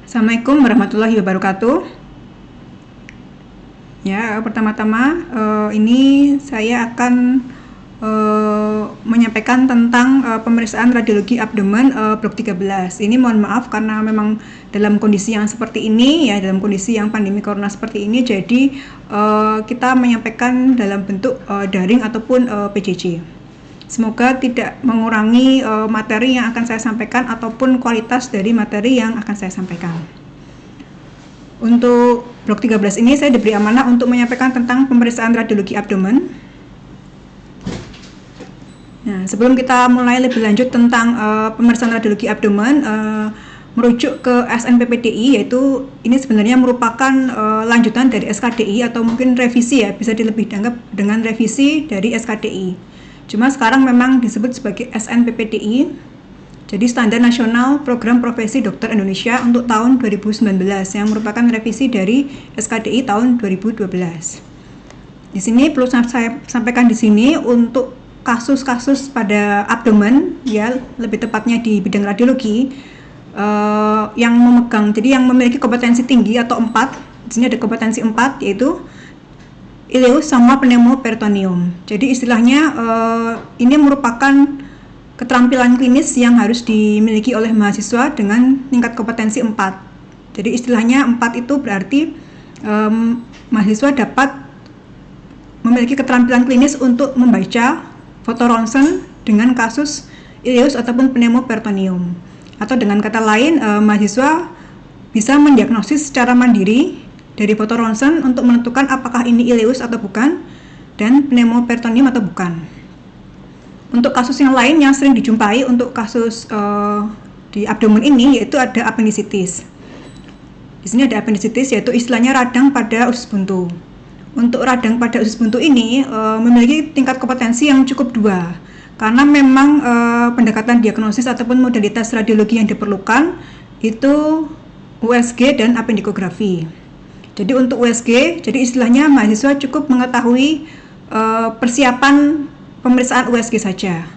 Assalamualaikum warahmatullahi wabarakatuh. Ya, pertama-tama ini saya akan menyampaikan tentang pemeriksaan radiologi abdomen blok 13. Ini mohon maaf karena memang dalam kondisi yang seperti ini ya, dalam kondisi yang pandemi corona seperti ini, jadi kita menyampaikan dalam bentuk daring ataupun PJJ. Semoga tidak mengurangi materi yang akan saya sampaikan ataupun kualitas dari materi yang akan saya sampaikan. Untuk blok 13 ini saya diberi amanah untuk menyampaikan tentang pemeriksaan radiologi abdomen. Nah, sebelum kita mulai lebih lanjut tentang pemeriksaan radiologi abdomen, merujuk ke SNPPDI, yaitu ini sebenarnya merupakan lanjutan dari SKDI atau mungkin revisi ya, bisa dilebih dianggap dengan revisi dari SKDI. Cuma sekarang memang disebut sebagai SNPPDI, jadi Standar Nasional Program Profesi Dokter Indonesia untuk tahun 2019 yang merupakan revisi dari SKDI tahun 2012. Di sini perlu saya sampaikan di sini untuk kasus-kasus pada abdomen ya, lebih tepatnya di bidang radiologi yang memegang, jadi yang memiliki kompetensi tinggi atau 4. Di sini ada kompetensi 4 yaitu ileus sama pneumoperitoneum. Jadi istilahnya ini merupakan keterampilan klinis yang harus dimiliki oleh mahasiswa dengan tingkat kompetensi 4. Jadi istilahnya 4 itu berarti mahasiswa dapat memiliki keterampilan klinis untuk membaca foto ronsen dengan kasus ileus ataupun pneumoperitoneum. Atau dengan kata lain, mahasiswa bisa mendiagnosis secara mandiri dari foto ronsen untuk menentukan apakah ini ileus atau bukan dan pneumoperitoneum atau bukan. Untuk kasus yang lain yang sering dijumpai untuk kasus di abdomen ini yaitu ada appendicitis. Di sini ada appendicitis yaitu istilahnya radang pada usus buntu. Untuk radang pada usus buntu ini memiliki tingkat kompetensi yang cukup 2 karena memang pendekatan diagnosis ataupun modalitas radiologi yang diperlukan itu USG dan appendikografi. Jadi untuk USG, jadi istilahnya mahasiswa cukup mengetahui persiapan pemeriksaan USG saja.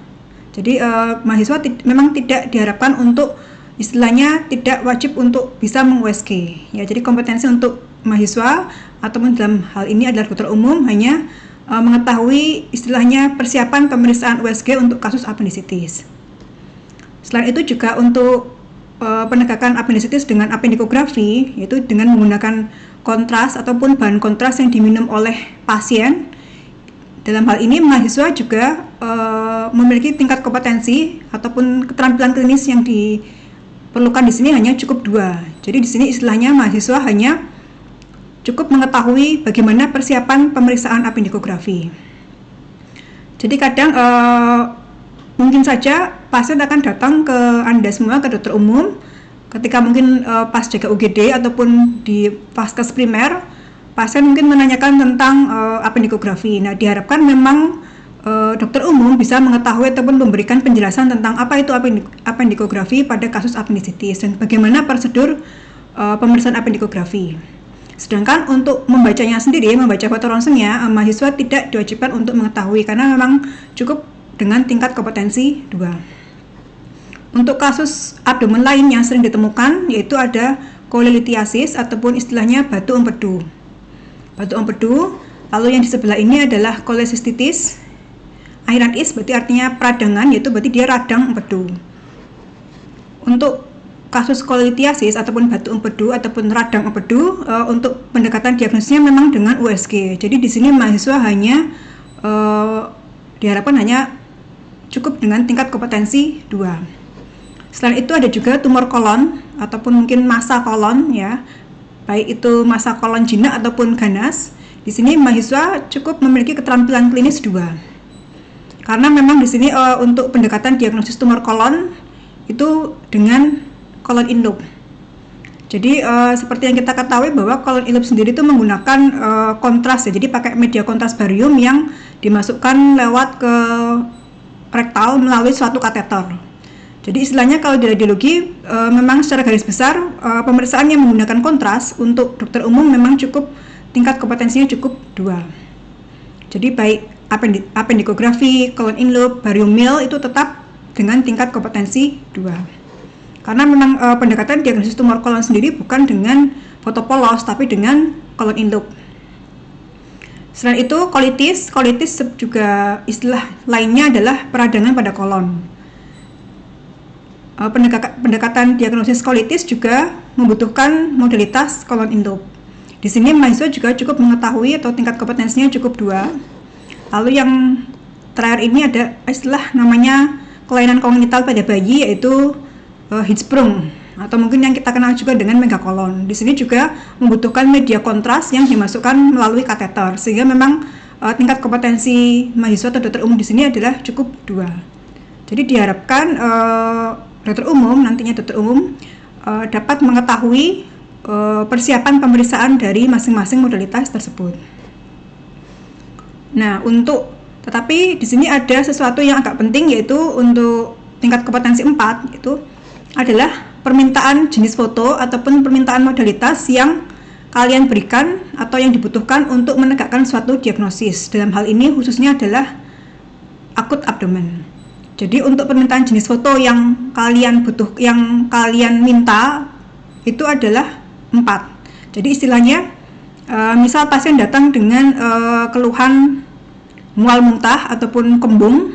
Jadi mahasiswa memang tidak diharapkan untuk istilahnya tidak wajib untuk bisa meng-USG. Ya, jadi kompetensi untuk mahasiswa ataupun dalam hal ini adalah dokter umum hanya mengetahui istilahnya persiapan pemeriksaan USG untuk kasus appendicitis. Selain itu juga untuk penegakan appendicitis dengan appendikografi, yaitu dengan menggunakan kontras ataupun bahan kontras yang diminum oleh pasien. Dalam hal ini mahasiswa juga memiliki tingkat kompetensi ataupun keterampilan klinis yang diperlukan di sini hanya cukup 2. Jadi di sini istilahnya mahasiswa hanya cukup mengetahui bagaimana persiapan pemeriksaan appendikografi. Jadi kadang mungkin saja pasien akan datang ke Anda semua, ke dokter umum, ketika mungkin pas jaga UGD ataupun di vaskes primer, pasien mungkin menanyakan tentang appendikografi. Nah, diharapkan memang dokter umum bisa mengetahui ataupun memberikan penjelasan tentang apa itu appendikografi pada kasus appendicitis dan bagaimana prosedur pemeriksaan appendikografi. Sedangkan untuk membacanya sendiri, membaca foto ronsennya, mahasiswa tidak diwajibkan untuk mengetahui karena memang cukup dengan tingkat kompetensi 2. Untuk kasus abdomen lain yang sering ditemukan yaitu ada cholelithiasis ataupun istilahnya batu empedu. Batu empedu, lalu yang di sebelah ini adalah cholecystitis. Airantis berarti artinya peradangan, yaitu berarti dia radang empedu. Untuk kasus cholelithiasis ataupun batu empedu ataupun radang empedu, untuk pendekatan diagnosisnya memang dengan USG. Jadi di sini mahasiswa hanya diharapkan hanya cukup dengan tingkat kompetensi 2. Selain itu ada juga tumor kolon ataupun mungkin massa kolon ya, baik itu massa kolon jinak ataupun ganas. Di sini mahasiswa cukup memiliki keterampilan klinis 2. Karena memang di sini untuk pendekatan diagnosis tumor kolon itu dengan kolon in loop. Jadi seperti yang kita ketahui bahwa kolon in loop sendiri itu menggunakan kontras ya, jadi pakai media kontras barium yang dimasukkan lewat ke rektal melalui suatu kateter. Jadi istilahnya kalau di radiologi memang secara garis besar pemeriksaan yang menggunakan kontras untuk dokter umum memang cukup tingkat kompetensinya cukup 2. Jadi baik appendikografi, colon in loop, barium meal itu tetap dengan tingkat kompetensi 2. Karena memang pendekatan diagnosis tumor kolon sendiri bukan dengan foto polos, tapi dengan kolon in loop. Selain itu, kolitis juga istilah lainnya adalah peradangan pada kolon. Pendekatan diagnosis kolitis juga membutuhkan modalitas kolon in loop. Di sini mahasiswa juga cukup mengetahui atau tingkat kompetensinya cukup 2. Lalu yang terakhir ini ada istilah namanya kelainan kongenital pada bayi, yaitu Hirschsprung, atau mungkin yang kita kenal juga dengan megakolon. Di sini juga membutuhkan media kontras yang dimasukkan melalui kateter, sehingga memang tingkat kompetensi mahasiswa atau dokter umum di sini adalah cukup 2. Jadi diharapkan nantinya dokter umum dapat mengetahui persiapan pemeriksaan dari masing-masing modalitas tersebut. Nah, tetapi di sini ada sesuatu yang agak penting, yaitu untuk tingkat kompetensi 4 itu adalah permintaan jenis foto ataupun permintaan modalitas yang kalian berikan atau yang dibutuhkan untuk menegakkan suatu diagnosis. Dalam hal ini khususnya adalah akut abdomen. Jadi untuk permintaan jenis foto yang kalian minta itu adalah 4. Jadi istilahnya misal pasien datang dengan keluhan mual muntah ataupun kembung,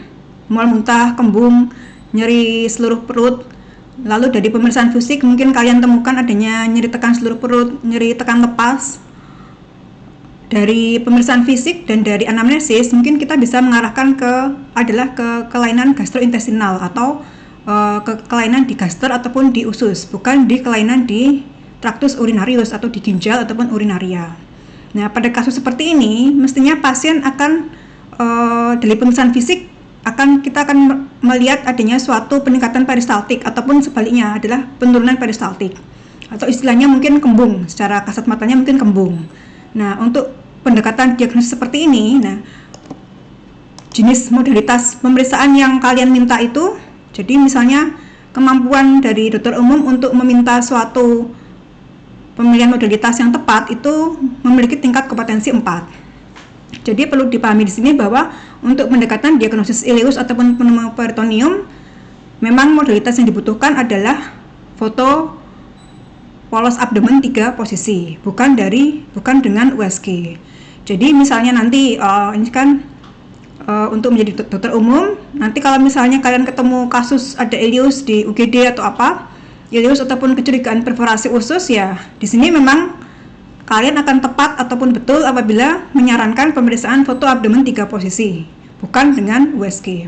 nyeri seluruh perut. Lalu dari pemeriksaan fisik mungkin kalian temukan adanya nyeri tekan seluruh perut, nyeri tekan lepas. Dari pemeriksaan fisik dan dari anamnesis mungkin kita bisa mengarahkan ke kelainan gastrointestinal atau kelainan di gaster ataupun di usus, bukan di kelainan di traktus urinarius atau di ginjal ataupun urinaria. Nah, pada kasus seperti ini mestinya pasien akan dari pemeriksaan fisik kita akan melihat adanya suatu peningkatan peristaltik ataupun sebaliknya adalah penurunan peristaltik, atau istilahnya mungkin kembung, secara kasat matanya mungkin kembung. Nah, untuk pendekatan diagnosis seperti ini, jenis modalitas pemeriksaan yang kalian minta itu, jadi misalnya kemampuan dari dokter umum untuk meminta suatu pemilihan modalitas yang tepat itu memiliki tingkat kompetensi 4. Jadi perlu dipahami di sini bahwa untuk pendekatan diagnosis ileus ataupun pneumoperitoneum, memang modalitas yang dibutuhkan adalah foto polos abdomen 3 posisi, bukan dengan USG. Jadi misalnya nanti ini kan untuk menjadi dokter umum, nanti kalau misalnya kalian ketemu kasus ada ileus di UGD atau ileus ataupun kecurigaan perforasi usus, ya di sini memang kalian akan tepat ataupun betul apabila menyarankan pemeriksaan foto abdomen 3 posisi, bukan dengan USG.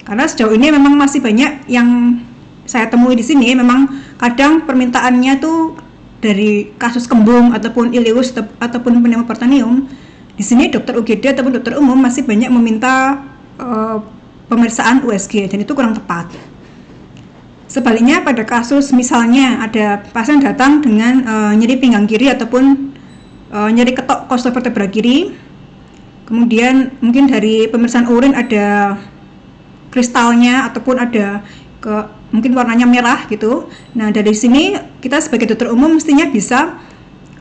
Karena sejauh ini memang masih banyak yang saya temui di sini, memang kadang permintaannya tuh dari kasus kembung ataupun ileus ataupun pneumoperitoneum. Di sini dokter UGD ataupun dokter umum masih banyak meminta pemeriksaan USG, dan itu kurang tepat. Sebaliknya pada kasus misalnya ada pasien datang dengan nyeri pinggang kiri ataupun nyeri ketok costovertebra kiri, kemudian mungkin dari pemeriksaan urin ada kristalnya ataupun ada mungkin warnanya merah gitu. Nah, dari sini kita sebagai dokter umum mestinya bisa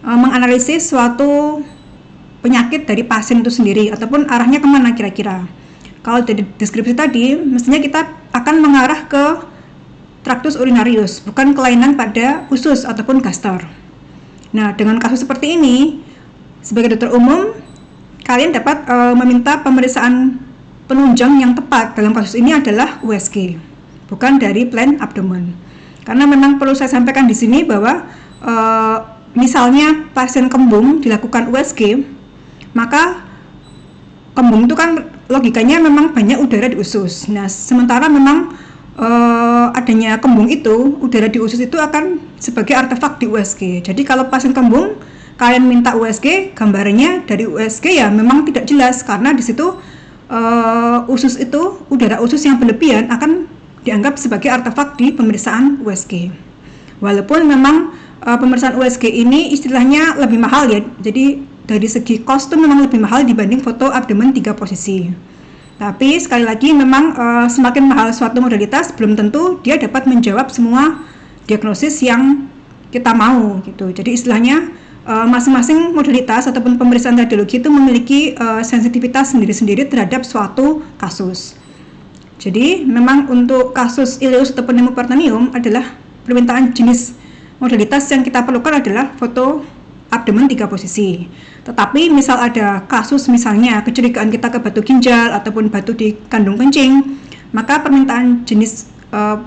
menganalisis suatu penyakit dari pasien itu sendiri ataupun arahnya kemana kira-kira. Kalau dari deskripsi tadi, mestinya kita akan mengarah ke traktus urinarius, bukan kelainan pada usus ataupun gaster. Nah, dengan kasus seperti ini, sebagai dokter umum, kalian dapat meminta pemeriksaan penunjang yang tepat dalam kasus ini adalah USG, bukan dari plan abdomen. Karena memang perlu saya sampaikan di sini bahwa misalnya pasien kembung dilakukan USG, maka kembung itu kan logikanya memang banyak udara di usus. Nah, sementara memang adanya kembung itu, udara di usus itu akan sebagai artefak di USG. Jadi kalau pasien kembung, kalian minta USG, gambarnya dari USG ya memang tidak jelas, karena di situ usus itu, udara usus yang berlebihan akan dianggap sebagai artefak di pemeriksaan USG. Walaupun memang pemeriksaan USG ini istilahnya lebih mahal ya, jadi dari segi cost itu memang lebih mahal dibanding foto abdomen 3 posisi. Tapi sekali lagi memang semakin mahal suatu modalitas, belum tentu dia dapat menjawab semua diagnosis yang kita mau gitu. Jadi istilahnya masing-masing modalitas ataupun pemeriksaan radiologi itu memiliki sensitivitas sendiri-sendiri terhadap suatu kasus. Jadi memang untuk kasus ileus atau pneumoperitoneum adalah permintaan jenis modalitas yang kita perlukan adalah foto abdomen 3 posisi. Tetapi misal ada kasus misalnya kecurigaan kita ke batu ginjal ataupun batu di kandung kencing, maka permintaan jenis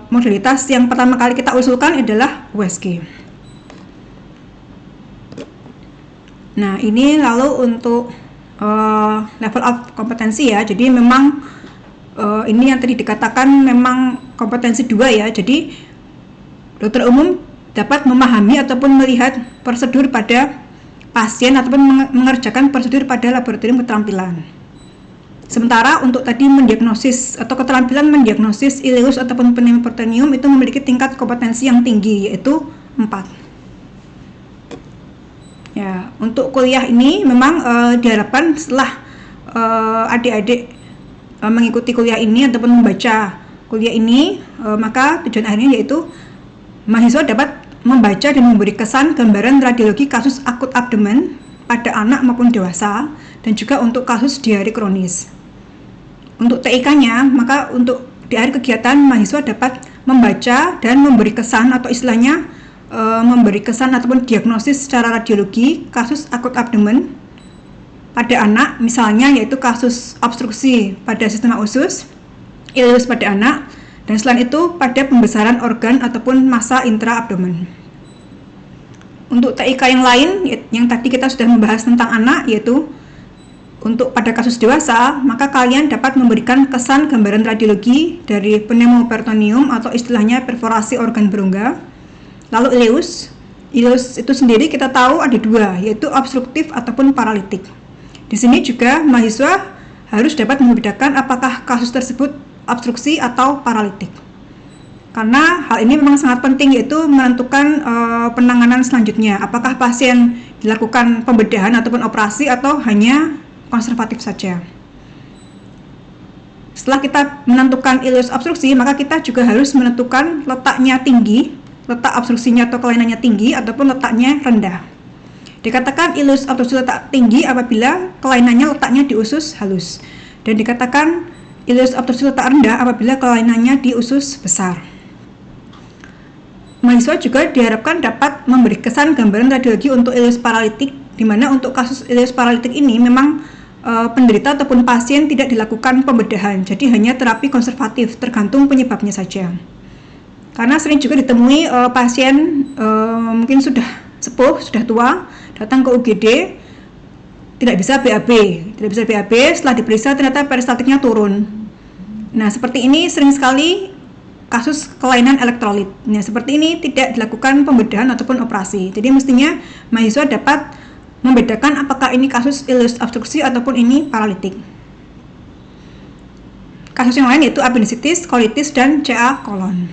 modalitas yang pertama kali kita usulkan adalah USG. Nah, ini lalu untuk level of kompetensi ya. Jadi memang ini yang tadi dikatakan memang kompetensi 2 ya. Jadi dokter umum dapat memahami ataupun melihat prosedur pada pasien ataupun mengerjakan prosedur pada laboratorium keterampilan. Sementara untuk tadi mendiagnosis atau keterampilan mendiagnosis ileus ataupun pneumoperitoneum itu memiliki tingkat kompetensi yang tinggi, yaitu 4. Ya, untuk kuliah ini memang diharapkan setelah adik-adik mengikuti kuliah ini ataupun membaca kuliah ini, maka tujuan akhirnya yaitu mahasiswa dapat membaca dan memberi kesan gambaran radiologi kasus akut abdomen pada anak maupun dewasa dan juga untuk kasus diare kronis. Untuk TIK-nya, maka untuk di akhir kegiatan mahasiswa dapat membaca dan memberi kesan atau istilahnya memberi kesan ataupun diagnosis secara radiologi kasus akut abdomen pada anak, misalnya yaitu kasus obstruksi pada sistema usus, ileus pada anak, dan selain itu pada pembesaran organ ataupun massa intraabdomen. Untuk TIK yang lain yang tadi kita sudah membahas tentang anak, yaitu untuk pada kasus dewasa, maka kalian dapat memberikan kesan gambaran radiologi dari pneumoperitoneum atau istilahnya perforasi organ berongga. Lalu ileus itu sendiri kita tahu ada 2, yaitu obstruktif ataupun paralitik. Di sini juga mahasiswa harus dapat membedakan apakah kasus tersebut obstruksi atau paralitik. Karena hal ini memang sangat penting, yaitu menentukan penanganan selanjutnya. Apakah pasien dilakukan pembedahan ataupun operasi atau hanya konservatif saja. Setelah kita menentukan ileus obstruksi, maka kita juga harus menentukan letaknya tinggi, letak obstruksinya atau kelainannya tinggi ataupun letaknya rendah. Dikatakan ileus obstruksi letak tinggi apabila kelainannya letaknya di usus halus, dan dikatakan ileus obstruksi letak rendah apabila kelainannya di usus besar. Mahasiswa juga diharapkan dapat memberi kesan gambaran radiologi untuk ileus paralitik, di mana untuk kasus ileus paralitik ini memang penderita ataupun pasien tidak dilakukan pembedahan, jadi hanya terapi konservatif tergantung penyebabnya saja. Karena sering juga ditemui pasien mungkin sudah sepuh, sudah tua, datang ke UGD tidak bisa BAB, setelah diperiksa ternyata peristaltiknya turun. Nah, seperti ini sering sekali kasus kelainan elektrolit. Nah, seperti ini tidak dilakukan pembedahan ataupun operasi. Jadi mestinya mahasiswa dapat membedakan apakah ini kasus ileus obstruksi ataupun ini paralitik. Kasus yang lain yaitu apendisitis, kolitis, dan CA kolon.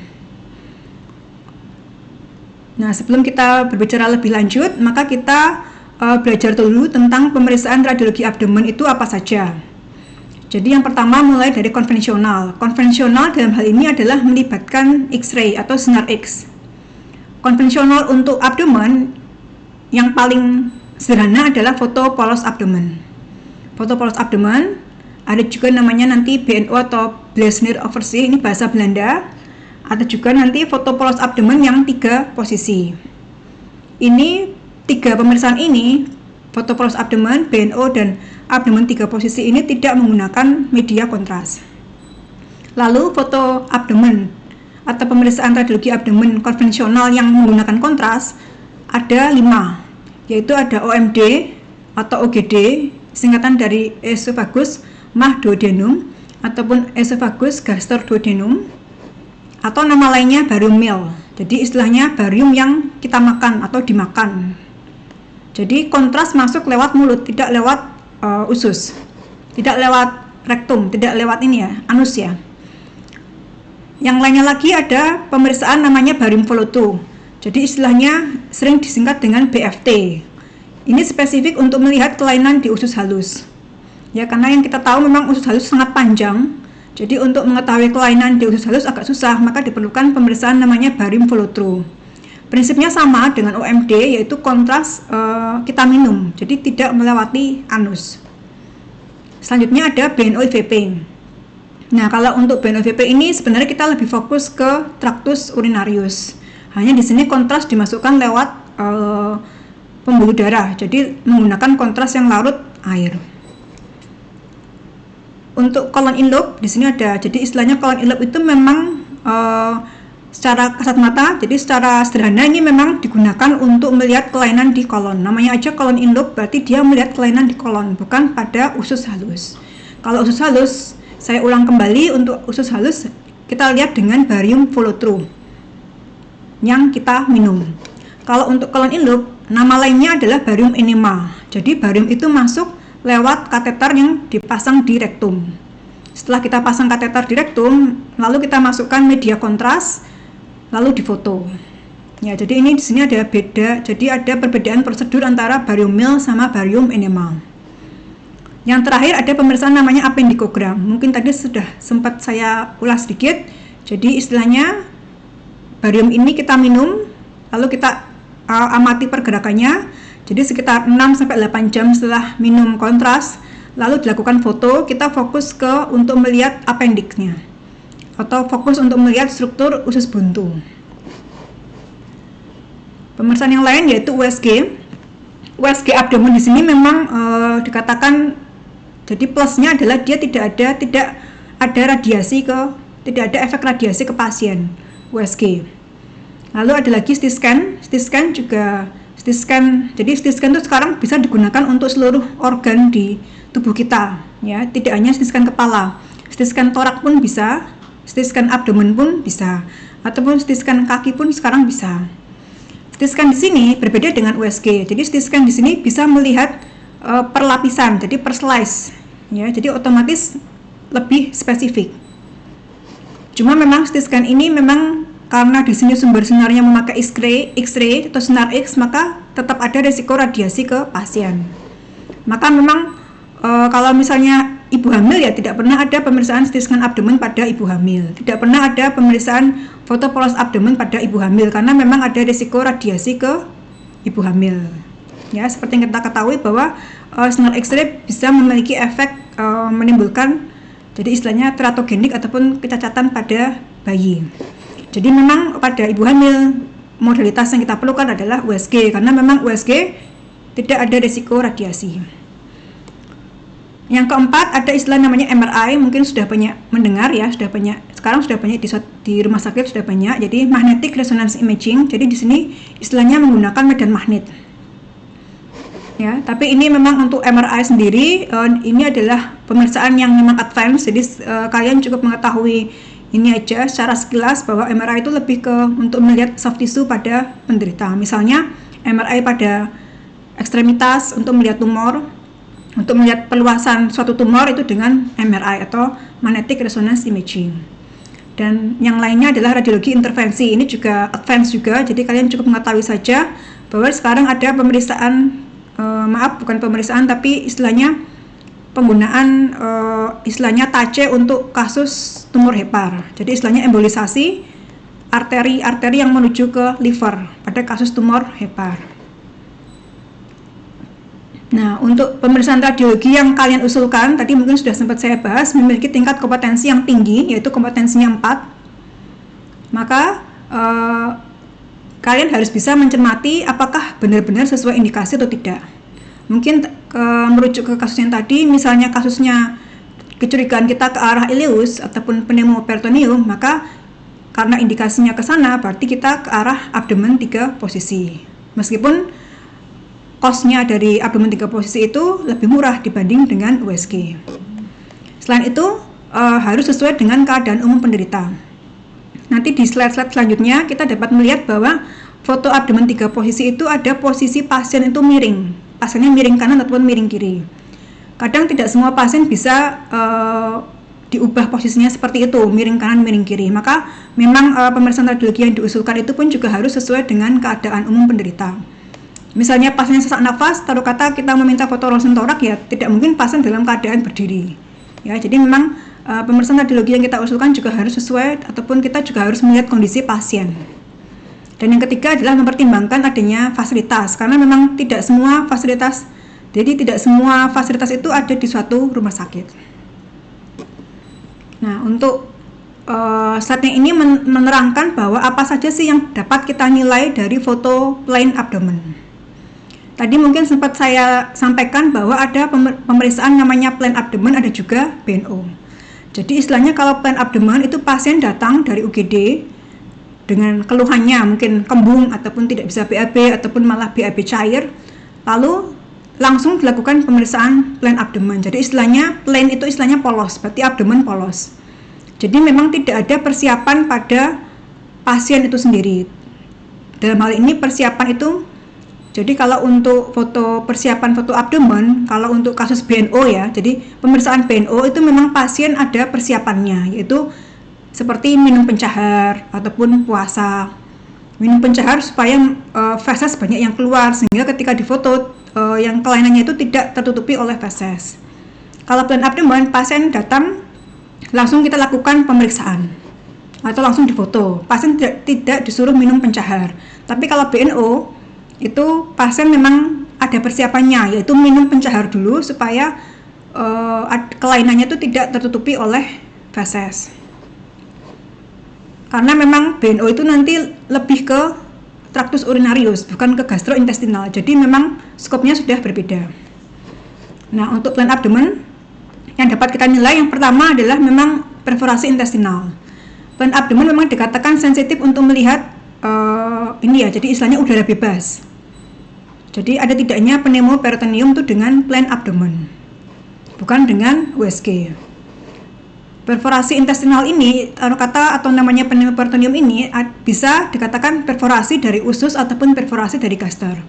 Nah, sebelum kita berbicara lebih lanjut, maka kita belajar dulu tentang pemeriksaan radiologi abdomen itu apa saja. Jadi yang pertama mulai dari konvensional. Konvensional dalam hal ini adalah melibatkan X-ray atau sinar X. Konvensional untuk abdomen yang paling sederhana adalah foto polos abdomen. Foto polos abdomen ada juga namanya nanti BNO atau Blesner oversee, ini bahasa Belanda. Ada juga nanti foto polos abdomen yang 3 posisi. Ini 3 pemeriksaan ini, foto polos abdomen, BNO, dan abdomen 3 posisi ini tidak menggunakan media kontras. Lalu foto abdomen atau pemeriksaan radiologi abdomen konvensional yang menggunakan kontras ada 5, yaitu ada OMD atau OGD, singkatan dari esophagus duodenum ataupun esophagus gastroduodenum, atau nama lainnya barium meal. Jadi istilahnya barium yang kita makan atau dimakan. Jadi kontras masuk lewat mulut, tidak lewat usus, tidak lewat rektum, tidak lewat ini ya, anus ya. Yang lainnya lagi ada pemeriksaan namanya barium flow 2. Jadi istilahnya sering disingkat dengan BFT. Ini spesifik untuk melihat kelainan di usus halus. Ya, karena yang kita tahu memang usus halus sangat panjang. Jadi untuk mengetahui kelainan di usus halus agak susah, maka diperlukan pemeriksaan namanya barium flow 2. Prinsipnya sama dengan OMD, yaitu kontras kita minum, jadi tidak melewati anus. Selanjutnya ada BNO-IVP. Nah, kalau untuk BNO-IVP ini sebenarnya kita lebih fokus ke traktus urinarius. Hanya di sini kontras dimasukkan lewat pembuluh darah, jadi menggunakan kontras yang larut air. Untuk colon in loop di sini ada, jadi istilahnya colon in loop itu memang secara kasat mata, jadi secara sederhana ini memang digunakan untuk melihat kelainan di kolon. Namanya aja colon in loop, berarti dia melihat kelainan di kolon, bukan pada usus halus. Kalau usus halus, saya ulang kembali, untuk usus halus kita lihat dengan barium follow through yang kita minum. Kalau untuk colon in loop, nama lainnya adalah barium enema. Jadi barium itu masuk lewat kateter yang dipasang di rektum. Setelah kita pasang kateter di rektum, lalu kita masukkan media kontras, lalu difoto. Ya, jadi ini di sini ada beda, jadi ada perbedaan prosedur antara barium meal sama barium enema. Yang terakhir ada pemeriksaan namanya appendikogram. Mungkin tadi sudah sempat saya ulas sedikit. Jadi istilahnya barium ini kita minum, lalu kita amati pergerakannya. Jadi sekitar 6-8 jam setelah minum kontras, lalu dilakukan foto, kita fokus untuk melihat appendixnya, atau fokus untuk melihat struktur usus buntu. Pemeriksaan yang lain yaitu USG. USG abdomen di sini memang dikatakan, jadi plusnya adalah dia tidak ada radiasi tidak ada efek radiasi ke pasien USG. Lalu ada lagi CT scan juga. Jadi CT scan itu sekarang bisa digunakan untuk seluruh organ di tubuh kita, ya, tidak hanya CT scan kepala. CT scan torak pun bisa, CT scan abdomen pun bisa, ataupun CT scan kaki pun sekarang bisa. CT scan di sini berbeda dengan USG. Jadi CT scan di sini bisa melihat per lapisan, jadi per slice, ya, jadi otomatis lebih spesifik. Cuma memang CT scan ini memang karena di sini sumber sinarnya memakai X-ray atau sinar X, maka tetap ada resiko radiasi ke pasien. Maka memang kalau misalnya ibu hamil, ya tidak pernah ada pemeriksaan CT scan abdomen pada ibu hamil. Tidak pernah ada pemeriksaan foto polos abdomen pada ibu hamil karena memang ada resiko radiasi ke ibu hamil. Ya, seperti yang kita ketahui bahwa sinar X-ray bisa memiliki efek menimbulkan, jadi istilahnya teratogenik ataupun kecacatan pada bayi. Jadi memang pada ibu hamil modalitas yang kita perlukan adalah USG karena memang USG tidak ada risiko radiasi. Yang keempat ada istilah namanya MRI, mungkin sudah banyak mendengar ya, sekarang sudah banyak di rumah sakit sudah banyak. Jadi magnetic resonance imaging. Jadi di sini istilahnya menggunakan medan magnet. Ya, tapi ini memang untuk MRI sendiri ini adalah pemeriksaan yang memang advance. Jadi kalian cukup mengetahui ini aja secara sekilas bahwa MRI itu lebih untuk melihat soft tissue pada penderita. Misalnya MRI pada ekstremitas untuk melihat tumor, untuk melihat perluasan suatu tumor itu dengan MRI atau magnetic resonance imaging. Dan yang lainnya adalah radiologi intervensi. Ini juga advance juga. Jadi kalian cukup mengetahui saja bahwa sekarang ada pemeriksaan bukan pemeriksaan tapi istilahnya penggunaan istilahnya TACE untuk kasus tumor hepar. Jadi istilahnya embolisasi arteri yang menuju ke liver pada kasus tumor hepar. Nah, untuk pemeriksaan radiologi yang kalian usulkan tadi mungkin sudah sempat saya bahas, memiliki tingkat kompetensi yang tinggi, yaitu kompetensinya 4. Maka kalian harus bisa mencermati apakah benar-benar sesuai indikasi atau tidak. Mungkin merujuk ke kasus yang tadi, misalnya kasusnya kecurigaan kita ke arah ileus ataupun pneumoperitoneum, maka karena indikasinya ke sana berarti kita ke arah abdomen 3 posisi. Meskipun cost-nya dari abdomen 3 posisi itu lebih murah dibanding dengan USG. Selain itu harus sesuai dengan keadaan umum penderita. Nanti di slide-slide selanjutnya kita dapat melihat bahwa foto abdomen 3 posisi itu ada posisi pasien itu miring. Pasiennya miring kanan ataupun miring kiri. Kadang tidak semua pasien bisa diubah posisinya seperti itu, miring kanan, miring kiri. Maka memang pemeriksaan radiologi yang diusulkan itu pun juga harus sesuai dengan keadaan umum penderita. Misalnya pasien sesak nafas, taruh kata kita meminta foto ronsen torak, ya tidak mungkin pasien dalam keadaan berdiri. Ya, jadi memang pemeriksaan radiologi yang kita usulkan juga harus sesuai, ataupun kita juga harus melihat kondisi pasien. Dan yang ketiga adalah mempertimbangkan adanya fasilitas, karena memang tidak semua fasilitas itu ada di suatu rumah sakit. Nah, untuk slide ini menerangkan bahwa apa saja sih yang dapat kita nilai dari foto plain abdomen. Tadi mungkin sempat saya sampaikan bahwa ada pemeriksaan namanya plain abdomen, ada juga BNO. Jadi istilahnya kalau plain abdomen itu pasien datang dari UGD dengan keluhannya mungkin kembung ataupun tidak bisa BAB ataupun malah BAB cair, lalu langsung dilakukan pemeriksaan plain abdomen. Jadi istilahnya plain itu istilahnya polos, berarti abdomen polos. Jadi memang tidak ada persiapan pada pasien itu sendiri. Dalam hal ini persiapan itu, jadi kalau untuk persiapan foto abdomen, kalau untuk kasus BNO ya, jadi pemeriksaan BNO itu memang pasien ada persiapannya, yaitu seperti minum pencahar ataupun puasa. Minum pencahar supaya feses banyak yang keluar, sehingga ketika difoto yang kelainannya itu tidak tertutupi oleh feses. Kalau plain abdomen, pasien datang langsung kita lakukan pemeriksaan atau langsung difoto. Pasien tidak disuruh minum pencahar. Tapi kalau BNO itu pasien memang ada persiapannya, yaitu minum pencahar dulu supaya kelainannya itu tidak tertutupi oleh feses. Karena memang BNO itu nanti lebih ke traktus urinarius, bukan ke gastrointestinal. Jadi memang skopnya sudah berbeda. Nah, untuk plain abdomen yang dapat kita nilai yang pertama adalah memang perforasi intestinal. Plain abdomen memang dikatakan sensitif untuk melihat ini ya, jadi istilahnya udara bebas. Jadi ada tidaknya pneumoperitoneum itu dengan plain abdomen, bukan dengan USG. Perforasi intestinal ini, atau namanya pneumoperitoneum ini bisa dikatakan perforasi dari usus ataupun perforasi dari gaster.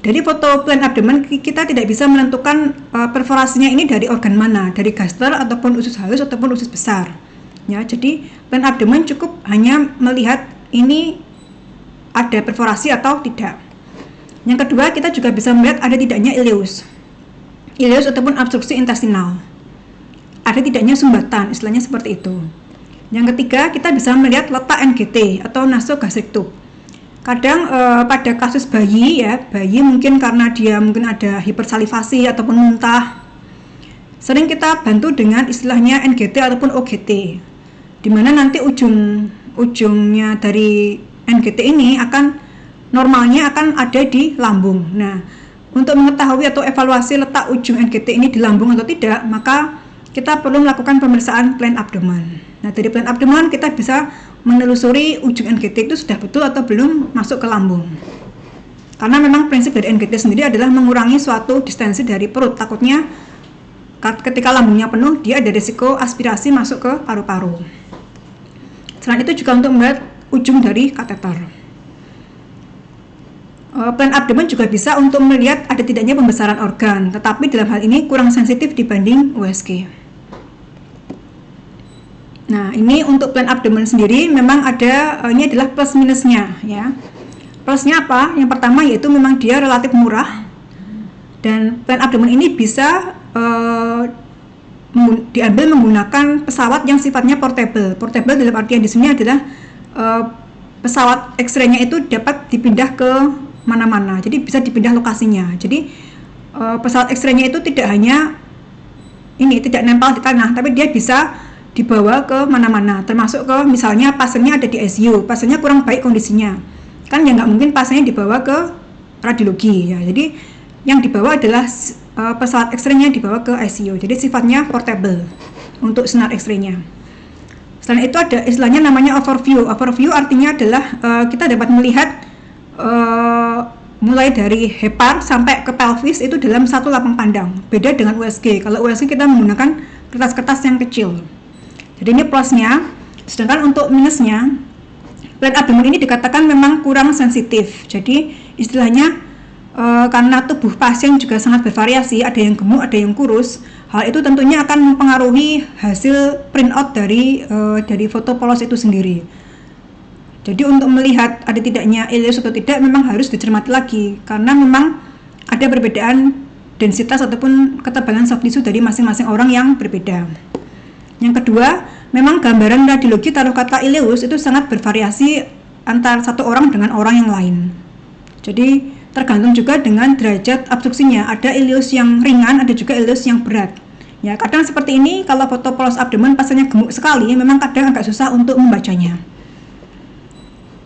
Dari foto plain abdomen kita tidak bisa menentukan perforasinya ini dari organ mana, dari gaster ataupun usus halus ataupun usus besar. Ya, jadi plain abdomen cukup hanya melihat ini ada perforasi atau tidak. Yang kedua, kita juga bisa melihat ada tidaknya ileus ataupun obstruksi intestinal. Ada tidaknya sumbatan, istilahnya seperti itu. Yang ketiga, kita bisa melihat letak NGT atau nasogastric tube. Kadang pada kasus bayi ya, bayi mungkin karena dia mungkin ada hipersalivasi ataupun muntah, sering kita bantu dengan istilahnya NGT ataupun OGT, di mana nanti ujungnya dari NGT ini normalnya akan ada di lambung. Nah, untuk mengetahui atau evaluasi letak ujung NGT ini di lambung atau tidak, maka kita perlu melakukan pemeriksaan plain abdomen. Nah, dari plain abdomen kita bisa menelusuri ujung NGT itu sudah betul atau belum masuk ke lambung. Karena memang prinsip dari NGT sendiri adalah mengurangi suatu distensi dari perut. Takutnya ketika lambungnya penuh, dia ada risiko aspirasi masuk ke paru-paru. Selain itu juga untuk melihat ujung dari kateter. Plain abdomen juga bisa untuk melihat ada tidaknya pembesaran organ, tetapi dalam hal ini kurang sensitif dibanding USG. Nah, ini untuk plain abdomen sendiri memang ada, ini adalah plus minusnya ya. Plusnya apa? Yang pertama yaitu memang dia relatif murah, dan plain abdomen ini bisa diambil menggunakan pesawat yang sifatnya portable. Portable dalam artian di sini adalah pesawat X-ray-nya itu dapat dipindah ke mana-mana, jadi bisa dipindah lokasinya. Jadi pesawat X-ray-nya itu tidak nempel di tanah, tapi dia bisa dibawa ke mana-mana, termasuk ke misalnya pasiennya ada di ICU, pasiennya kurang baik kondisinya, kan ya nggak mungkin pasiennya dibawa ke radiologi ya. Jadi yang dibawa adalah pesawat X-ray-nya dibawa ke ICU, jadi sifatnya portable untuk sinar X-ray-nya. Selain itu ada istilahnya namanya overview. Overview artinya adalah kita dapat melihat mulai dari hepar sampai ke pelvis itu dalam satu lapang pandang. Beda dengan USG. Kalau USG kita menggunakan kertas-kertas yang kecil. Jadi ini plusnya. Sedangkan untuk minusnya, plain abdomen ini dikatakan memang kurang sensitif. Jadi istilahnya karena tubuh pasien juga sangat bervariasi, ada yang gemuk, ada yang kurus. Hal itu tentunya akan mempengaruhi hasil printout dari foto polos itu sendiri. Jadi untuk melihat ada tidaknya ileus atau tidak memang harus dicermati lagi, karena memang ada perbedaan densitas ataupun ketebalan soft tissue dari masing-masing orang yang berbeda. Yang kedua, memang gambaran radiologi taruh kata ileus itu sangat bervariasi antara satu orang dengan orang yang lain. Jadi tergantung juga dengan derajat obstruksinya. Ada ileus yang ringan, ada juga ileus yang berat. Ya, kadang seperti ini kalau foto polos abdomen pasiennya gemuk sekali, memang kadang agak susah untuk membacanya.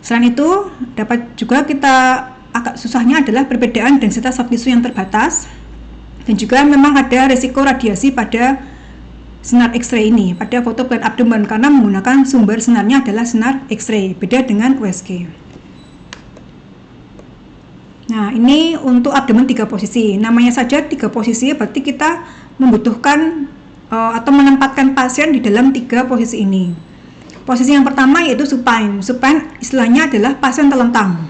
Selain itu, dapat juga kita agak susahnya adalah perbedaan densitas soft tissue yang terbatas, dan juga memang ada risiko radiasi pada sinar X-ray ini, pada foto plan abdomen, karena menggunakan sumber sinarnya adalah sinar X-ray, beda dengan USG. Nah, ini untuk abdomen 3 posisi. Namanya saja 3 posisi, berarti kita membutuhkan atau menempatkan pasien di dalam 3 posisi ini. Posisi yang pertama yaitu supine. Supine istilahnya adalah pasien telentang.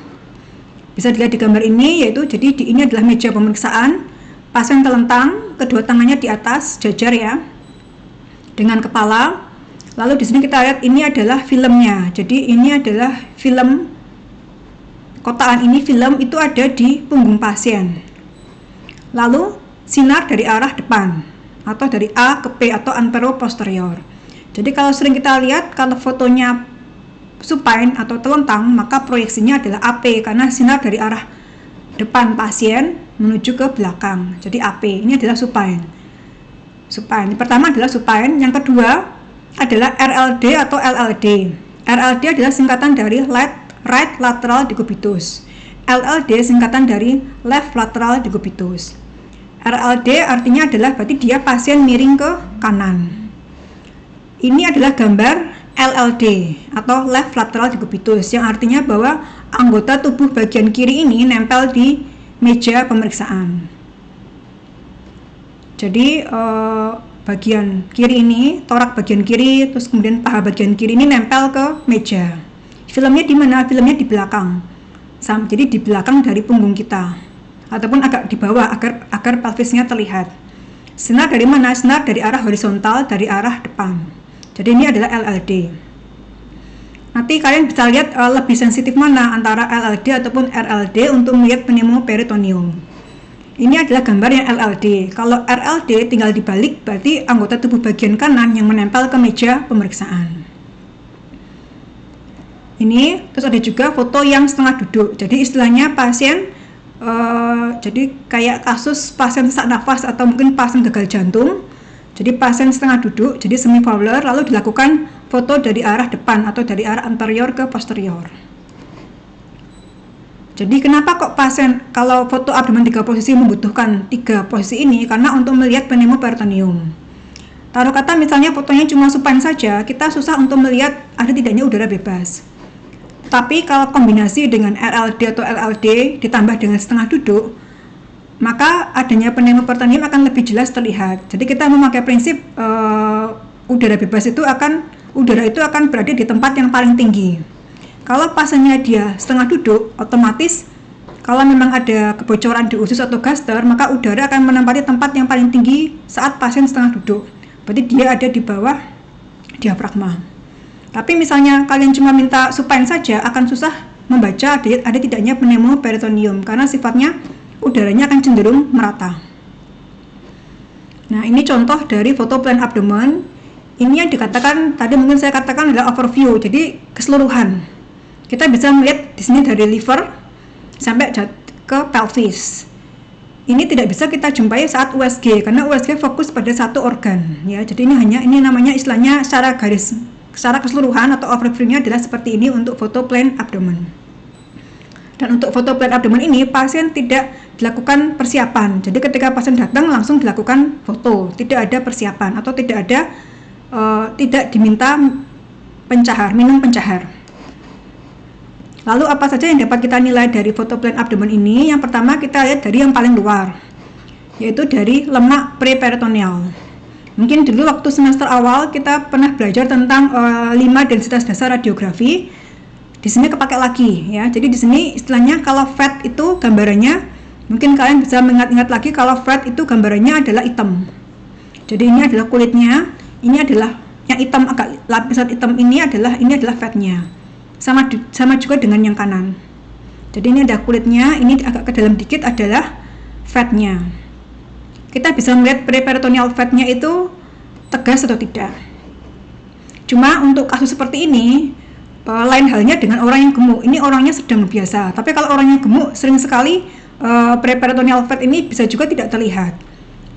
Bisa dilihat di gambar ini, yaitu jadi ini adalah meja pemeriksaan. Pasien telentang, kedua tangannya di atas, jajar ya, dengan kepala. Lalu di sini kita lihat ini adalah filmnya. Jadi ini adalah film, kotaan ini film itu ada di punggung pasien. Lalu sinar dari arah depan atau dari A ke P atau antero-posterior. Jadi kalau sering kita lihat kalau fotonya supine atau telentang, maka proyeksinya adalah AP karena sinar dari arah depan pasien menuju ke belakang. Jadi AP ini adalah supine. Supine. Pertama adalah supine, yang kedua adalah RLD atau LLD. RLD adalah singkatan dari right lateral decubitus. LLD singkatan dari left lateral decubitus. RLD artinya adalah berarti dia pasien miring ke kanan. Ini adalah gambar LLD atau left lateral decubitus, yang artinya bahwa anggota tubuh bagian kiri ini nempel di meja pemeriksaan. Jadi bagian kiri ini, torak bagian kiri, terus kemudian paha bagian kiri ini nempel ke meja. Filmnya di mana? Filmnya di belakang. Jadi di belakang dari punggung kita, ataupun agak di bawah agar pelvisnya terlihat. Sinar dari mana? Sinar dari arah horizontal, dari arah depan. Jadi ini adalah LLD. Nanti kalian bisa lihat lebih sensitif mana antara LLD ataupun RLD untuk melihat pneumoperitoneum. Ini adalah gambar yang LLD. Kalau RLD tinggal dibalik, berarti anggota tubuh bagian kanan yang menempel ke meja pemeriksaan. Ini terus ada juga foto yang setengah duduk. Jadi istilahnya pasien jadi kayak kasus pasien sesak nafas atau mungkin pasien gagal jantung. Jadi pasien setengah duduk, jadi semi fowler, lalu dilakukan foto dari arah depan atau dari arah anterior ke posterior. Jadi kenapa kok pasien kalau foto abdomen 3 posisi membutuhkan 3 posisi ini? Karena untuk melihat pneumoperitoneum. Taruh kata misalnya fotonya cuma supine saja, kita susah untuk melihat ada tidaknya udara bebas. Tapi kalau kombinasi dengan RLD atau LLD ditambah dengan setengah duduk, maka adanya pneumoperitoneum akan lebih jelas terlihat. Jadi kita memakai prinsip udara bebas itu udara itu akan berada di tempat yang paling tinggi. Kalau pasiennya dia setengah duduk, otomatis kalau memang ada kebocoran di usus atau gaster, maka udara akan menempati tempat yang paling tinggi saat pasien setengah duduk. Berarti dia ada di bawah diafragma. Tapi misalnya kalian cuma minta supine saja, akan susah membaca ada tidaknya pneumoperitoneum karena sifatnya udaranya akan cenderung merata. Nah, ini contoh dari foto plan abdomen. Ini yang dikatakan tadi mungkin saya katakan adalah overview, jadi keseluruhan. Kita bisa melihat di sini dari liver sampai ke pelvis. Ini tidak bisa kita jumpai saat USG karena USG fokus pada satu organ, ya. Jadi ini namanya istilahnya secara keseluruhan atau overview-nya adalah seperti ini untuk foto plan abdomen. Dan untuk foto plan abdomen ini pasien tidak dilakukan persiapan. Jadi ketika pasien datang langsung dilakukan foto, tidak ada persiapan atau tidak diminta minum pencahar. Lalu apa saja yang dapat kita nilai dari foto plan abdomen ini? Yang pertama kita lihat dari yang paling luar, yaitu dari lemak preperitoneal. Mungkin dulu waktu semester awal kita pernah belajar tentang 5 densitas dasar radiografi. Di sini kepakai lagi ya. Jadi di sini istilahnya kalau fat itu gambarannya, mungkin kalian bisa mengingat-ingat lagi kalau fat itu gambarannya adalah hitam. Jadi ini adalah kulitnya, ini adalah yang hitam, agak lapisan hitam ini adalah fatnya. Sama juga dengan yang kanan. Jadi ini ada kulitnya, ini agak ke dalam dikit adalah fatnya. Kita bisa melihat preperitoneal fatnya itu tegas atau tidak. Cuma untuk kasus seperti ini lain halnya dengan orang yang gemuk. Ini orangnya sedang biasa. Tapi kalau orangnya gemuk sering sekali preperitoneal fat ini bisa juga tidak terlihat.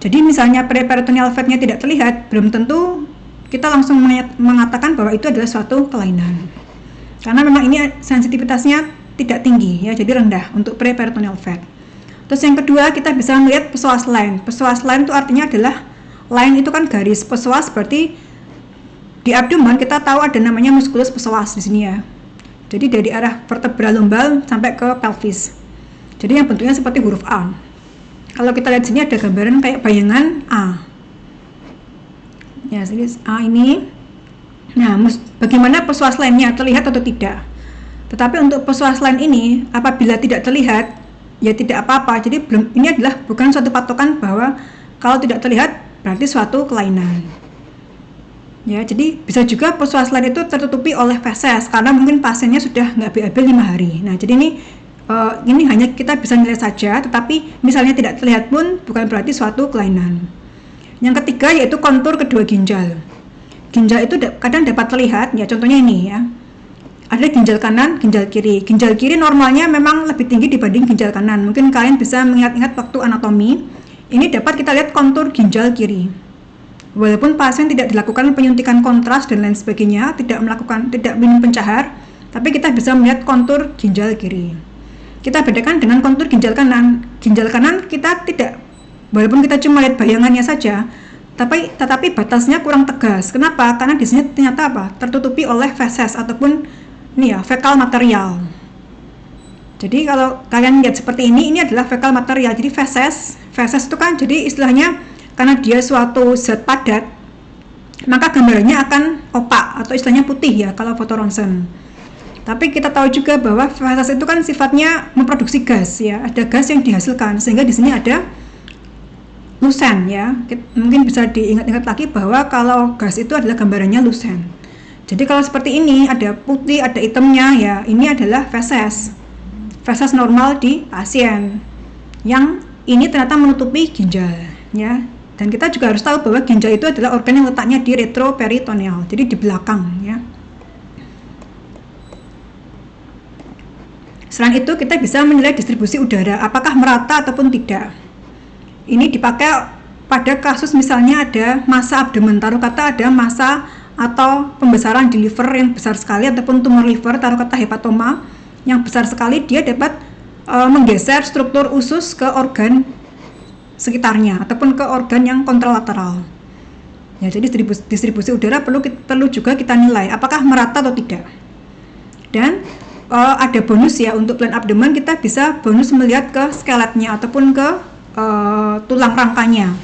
Jadi misalnya preperitoneal fatnya tidak terlihat, belum tentu kita langsung mengatakan bahwa itu adalah suatu kelainan. Karena memang ini sensitivitasnya tidak tinggi ya, jadi rendah untuk preperitoneal fat. Terus yang kedua, kita bisa melihat psoas line. Psoas line itu artinya adalah line itu kan garis, psoas berarti di abdomen kita tahu ada namanya musculus psoas di sini ya. Jadi dari arah vertebra lumbal sampai ke pelvis. Jadi yang bentuknya seperti huruf A. Kalau kita lihat sini ada gambaran kayak bayangan A. Ya, jadi A ini. Nah, bagaimana psoas line-nya, terlihat atau tidak? Tetapi untuk psoas line ini, apabila tidak terlihat, ya tidak apa-apa. Jadi ini adalah bukan suatu patokan bahwa kalau tidak terlihat berarti suatu kelainan. Ya, jadi bisa juga psoas line itu tertutupi oleh feses karena mungkin pasiennya sudah nggak BAB 5 hari. Nah, jadi ini hanya kita bisa nilai saja, tetapi misalnya tidak terlihat pun bukan berarti suatu kelainan. Yang ketiga yaitu kontur kedua ginjal. Ginjal itu kadang dapat terlihat, ya contohnya ini ya. Ada ginjal kanan, ginjal kiri. Ginjal kiri normalnya memang lebih tinggi dibanding ginjal kanan. Mungkin kalian bisa mengingat-ingat waktu anatomi. Ini dapat kita lihat kontur ginjal kiri. Walaupun pasien tidak dilakukan penyuntikan kontras dan lain sebagainya, tidak minum pencahar, tapi kita bisa melihat kontur ginjal kiri. Kita bedakan dengan kontur ginjal kanan. Ginjal kanan kita tidak, walaupun kita cuma lihat bayangannya saja, tetapi batasnya kurang tegas. Kenapa? Karena di sini ternyata tertutupi oleh feses ataupun fekal material. Jadi kalau kalian lihat seperti ini adalah fekal material. Jadi feses itu kan jadi istilahnya karena dia suatu zat padat, maka gambarannya akan opak atau istilahnya putih ya kalau foto ronsen. Tapi kita tahu juga bahwa feses itu kan sifatnya memproduksi gas ya, ada gas yang dihasilkan sehingga di sini ada lusen ya. Mungkin bisa diingat-ingat lagi bahwa kalau gas itu adalah gambarannya lusen. Jadi kalau seperti ini ada putih, ada hitamnya ya, ini adalah feses. Feses normal di pasien. Yang ini ternyata menutupi ginjal ya. Dan kita juga harus tahu bahwa ginjal itu adalah organ yang letaknya di retroperitoneal, jadi di belakang ya. Selain itu kita bisa menilai distribusi udara apakah merata ataupun tidak. Ini dipakai pada kasus misalnya ada massa abdomen, taruh kata ada massa atau pembesaran di liver yang besar sekali ataupun tumor liver, taruh kata hepatoma yang besar sekali, dia dapat menggeser struktur usus ke organ sekitarnya ataupun ke organ yang kontralateral. Ya, jadi distribusi udara perlu juga kita nilai apakah merata atau tidak. Dan ada bonus ya untuk plan abdomen, kita bisa bonus melihat ke skeletnya ataupun ke tulang rangkanya.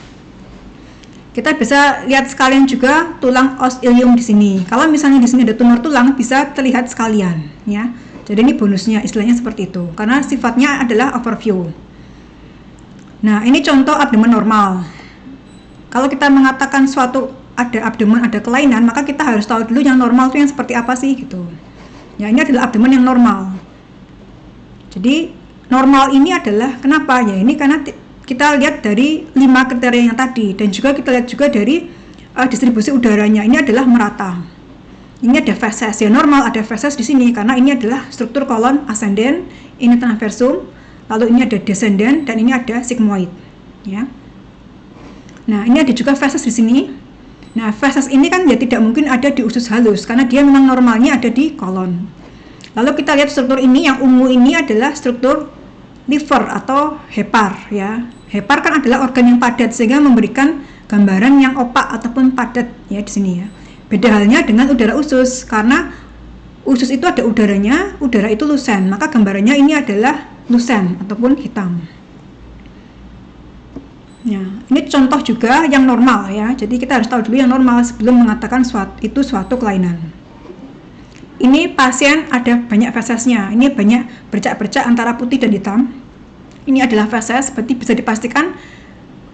Kita bisa lihat sekalian juga tulang os ilium di sini. Kalau misalnya di sini ada tumor tulang bisa terlihat sekalian ya. Jadi ini bonusnya istilahnya seperti itu karena sifatnya adalah overview. Nah, ini contoh abdomen normal. Kalau kita mengatakan suatu ada abdomen ada kelainan, maka kita harus tahu dulu yang normal itu yang seperti apa sih gitu. Ya, ini adalah abdomen yang normal. Jadi normal ini adalah kenapa? Ya ini karena kita lihat dari 5 kriteria yang tadi dan juga kita lihat juga dari distribusi udaranya. Ini adalah merata. Ini ada feses ya, normal ada feses di sini karena ini adalah struktur kolon ascendent, ini transversum, lalu ini ada descendant dan ini ada sigmoid ya. Nah, ini ada juga feses di sini. Nah, feses ini kan ya tidak mungkin ada di usus halus karena dia memang normalnya ada di kolon. Lalu kita lihat struktur ini yang ungu ini adalah struktur liver atau hepar ya. Hepar kan adalah organ yang padat sehingga memberikan gambaran yang opak ataupun padat ya di sini ya. Beda halnya dengan udara usus karena usus itu ada udaranya, udara itu lusen, maka gambarannya ini adalah lusen ataupun hitam. Ya, ini contoh juga yang normal ya. Jadi kita harus tahu dulu yang normal sebelum mengatakan itu suatu kelainan. Ini pasien ada banyak fesesnya. Ini banyak bercak-bercak antara putih dan hitam. Ini adalah feses, berarti bisa dipastikan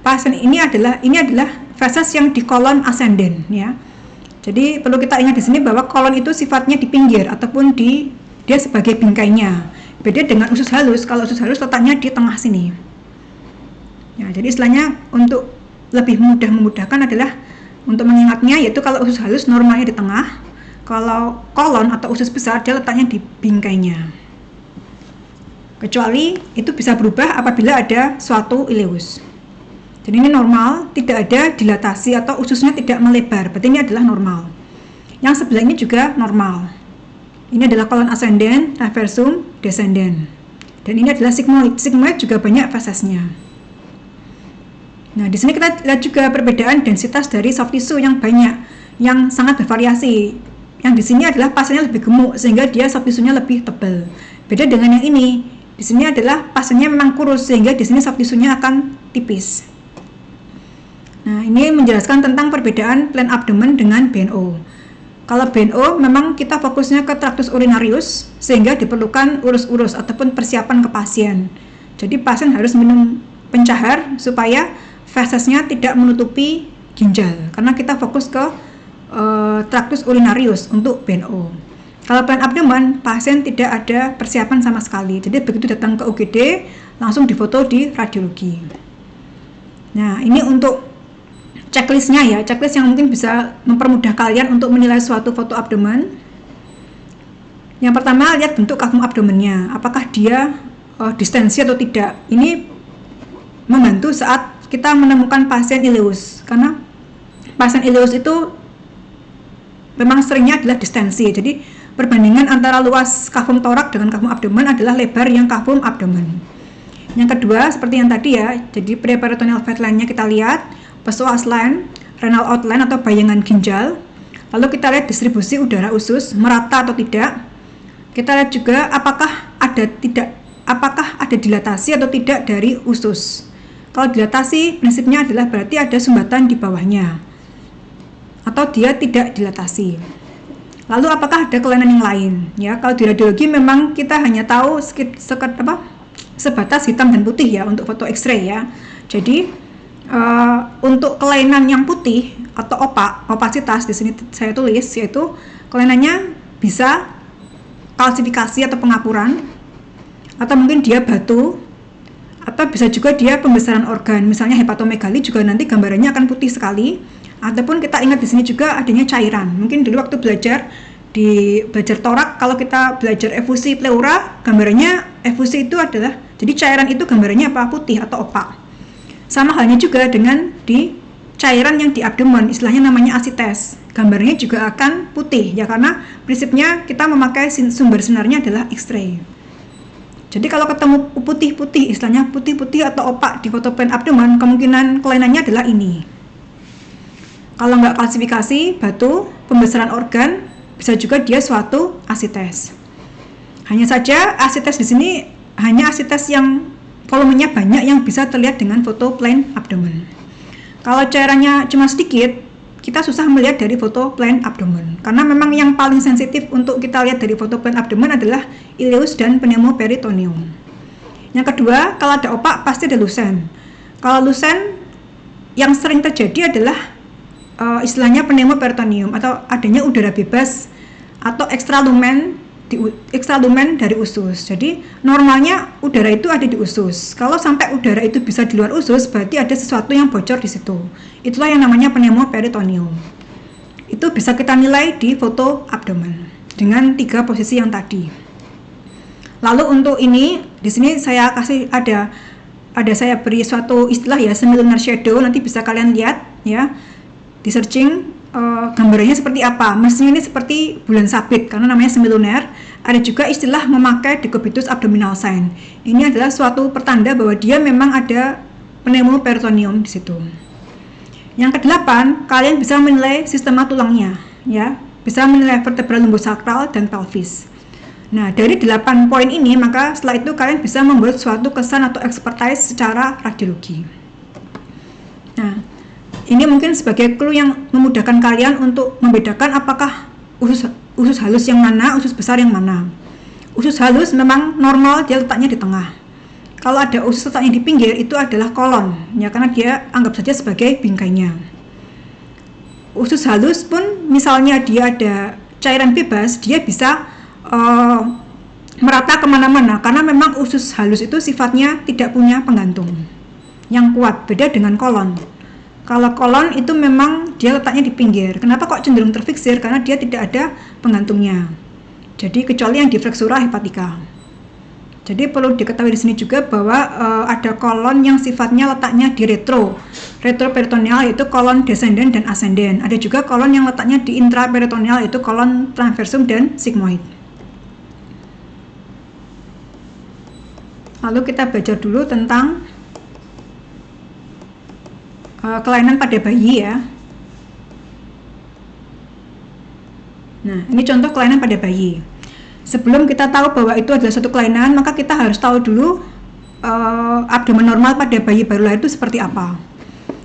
pasien ini adalah feses yang di kolon ascendent ya. Jadi perlu kita ingat di sini bahwa kolon itu sifatnya di pinggir ataupun dia sebagai bingkainya. Beda dengan usus halus. Kalau usus halus letaknya di tengah sini. Ya, jadi istilahnya untuk lebih memudahkan adalah untuk mengingatnya yaitu kalau usus halus normalnya di tengah, kalau kolon atau usus besar dia letaknya di bingkainya. Kecuali itu bisa berubah apabila ada suatu ileus. Jadi ini normal, tidak ada dilatasi atau ususnya tidak melebar, berarti ini adalah normal. Yang sebelah ini juga normal. Ini adalah kolon ascendant, reversum, descendant. Dan ini adalah sigmoid. Sigmoid juga banyak fesesnya. Nah, di sini kita lihat juga perbedaan densitas dari soft tissue yang banyak, yang sangat bervariasi. Yang di sini adalah pasiennya lebih gemuk sehingga dia soft tissue-nya lebih tebal. Beda dengan yang ini. Di sini adalah pasiennya memang kurus sehingga di sini soft tissue-nya akan tipis. Nah, ini menjelaskan tentang perbedaan plain abdomen dengan BNO. Kalau BNO memang kita fokusnya ke tractus urinarius sehingga diperlukan urus-urus ataupun persiapan ke pasien. Jadi pasien harus minum pencahar supaya fesesnya tidak menutupi ginjal karena kita fokus ke tractus urinarius untuk BNO. Kalau plain abdomen pasien tidak ada persiapan sama sekali. Jadi begitu datang ke UGD langsung difoto di radiologi. Nah, ini untuk checklistnya ya, checklist yang mungkin bisa mempermudah kalian untuk menilai suatu foto abdomen. Yang pertama, lihat bentuk kafum abdomennya, apakah dia distensi atau tidak. Ini membantu saat kita menemukan pasien ileus, karena pasien ileus itu memang seringnya adalah distensi. Jadi perbandingan antara luas kafum torak dengan kafum abdomen adalah lebar yang kafum abdomen. Yang kedua, seperti yang tadi ya, jadi preperitoneal fat line-nya kita lihat, psoas line, renal outline atau bayangan ginjal. Lalu kita lihat distribusi udara usus merata atau tidak. Kita lihat juga apakah ada dilatasi atau tidak dari usus. Kalau dilatasi prinsipnya adalah berarti ada sumbatan di bawahnya atau dia tidak dilatasi. Lalu apakah ada kelainan yang lain? Ya, kalau di radiologi memang kita hanya tahu sebatas hitam dan putih ya untuk foto X-ray ya. Jadi untuk kelainan yang putih atau opasitas di sini saya tulis, yaitu kelainannya bisa kalsifikasi atau pengapuran, atau mungkin dia batu, atau bisa juga dia pembesaran organ, misalnya hepatomegali juga nanti gambarannya akan putih sekali. Ataupun kita ingat di sini juga adanya cairan. Mungkin dulu waktu belajar torak, kalau kita belajar efusi pleura, gambarannya efusi itu adalah, jadi cairan itu gambarannya apa? Putih atau opak. Sama halnya juga dengan di cairan yang di abdomen, istilahnya namanya asites. Gambarnya juga akan putih ya, karena prinsipnya kita memakai sumber sinarnya adalah X-ray. Jadi kalau ketemu putih-putih, istilahnya putih-putih atau opak di foto plain abdomen, kemungkinan kelainannya adalah ini. Kalau nggak kalsifikasi, batu, pembesaran organ, bisa juga dia suatu asites. Hanya saja asites di sini hanya asites yang volumenya banyak yang bisa terlihat dengan foto plain abdomen. Kalau cairannya cuma sedikit, kita susah melihat dari foto plain abdomen. Karena memang yang paling sensitif untuk kita lihat dari foto plain abdomen adalah ileus dan pneumoperitoneum. Yang kedua, kalau ada opak pasti ada lusen. Kalau lusen yang sering terjadi adalah istilahnya pneumoperitoneum atau adanya udara bebas atau ekstralumen dari usus. Jadi normalnya udara itu ada di usus. Kalau sampai udara itu bisa di luar usus, berarti ada sesuatu yang bocor di situ. Itulah yang namanya pneumoperitoneum. Itu bisa kita nilai di foto abdomen dengan 3 posisi yang tadi. Lalu untuk ini, di sini saya kasih ada saya beri suatu istilah ya, semilunar shadow. Nanti bisa kalian lihat ya di searching. Gambarannya seperti apa? Mestinya ini seperti bulan sabit karena namanya semilunar. Ada juga istilah memakai decubitus abdominal sign. Ini adalah suatu pertanda bahwa dia memang ada pneumoperitoneum di situ. Yang kedelapan, kalian bisa menilai sistema tulangnya, ya, bisa menilai vertebra lumbosakral dan pelvis. Nah, dari 8 poin ini, maka setelah itu kalian bisa membuat suatu kesan atau expertise secara radiologi. Nah, ini mungkin sebagai clue yang memudahkan kalian untuk membedakan apakah usus halus yang mana, usus besar yang mana. Usus halus memang normal, dia letaknya di tengah. Kalau ada usus letaknya di pinggir, itu adalah kolon, ya, karena dia anggap saja sebagai bingkainya. Usus halus pun misalnya dia ada cairan bebas, dia bisa merata kemana-mana, karena memang usus halus itu sifatnya tidak punya penggantung yang kuat, beda dengan kolon. Kalau kolon itu memang dia letaknya di pinggir. Kenapa kok cenderung terfiksir? Karena dia tidak ada penggantungnya. Jadi kecuali yang di flexura hepatica. Jadi perlu diketahui di sini juga bahwa ada kolon yang sifatnya letaknya di retroperitoneal, yaitu kolon descendant dan ascendant. Ada juga kolon yang letaknya di intraperitoneal, yaitu kolon transversum dan sigmoid. Lalu kita belajar dulu tentang kelainan pada bayi ya. Nah, ini contoh kelainan pada bayi. Sebelum kita tahu bahwa itu adalah suatu kelainan, maka kita harus tahu dulu abdomen normal pada bayi baru lahir itu seperti apa.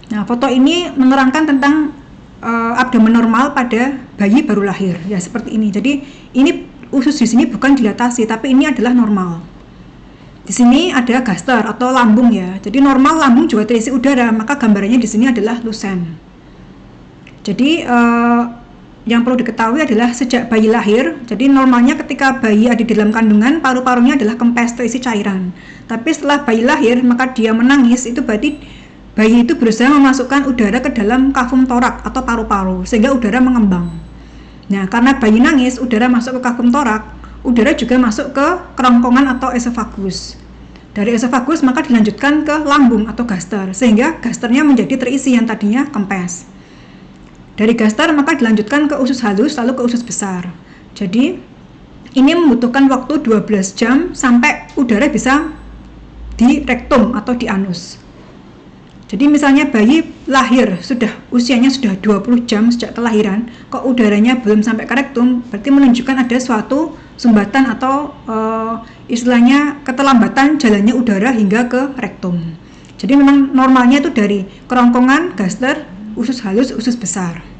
Nah, foto ini menerangkan tentang abdomen normal pada bayi baru lahir, ya seperti ini. Jadi ini usus di sini bukan dilatasi, tapi ini adalah normal. Di sini ada gaster atau lambung ya. Jadi normal lambung juga terisi udara, maka gambarannya di sini adalah lusen. Jadi yang perlu diketahui adalah sejak bayi lahir, jadi normalnya ketika bayi ada di dalam kandungan, paru-parunya adalah kempes terisi cairan. Tapi setelah bayi lahir, maka dia menangis, itu berarti bayi itu berusaha memasukkan udara ke dalam kafum torak atau paru-paru, sehingga udara mengembang. Nah, karena bayi nangis, udara masuk ke kafum torak, udara juga masuk ke kerongkongan atau esofagus. Dari esofagus maka dilanjutkan ke lambung atau gaster, sehingga gasternya menjadi terisi yang tadinya kempes. Dari gaster maka dilanjutkan ke usus halus lalu ke usus besar. Jadi ini membutuhkan waktu 12 jam sampai udara bisa di rektum atau di anus. Jadi misalnya bayi lahir usianya sudah 20 jam sejak kelahiran, kok udaranya belum sampai ke rektum, berarti menunjukkan ada suatu sumbatan atau istilahnya keterlambatan jalannya udara hingga ke rektum. Jadi memang normalnya itu dari kerongkongan, gaster, usus halus, usus besar.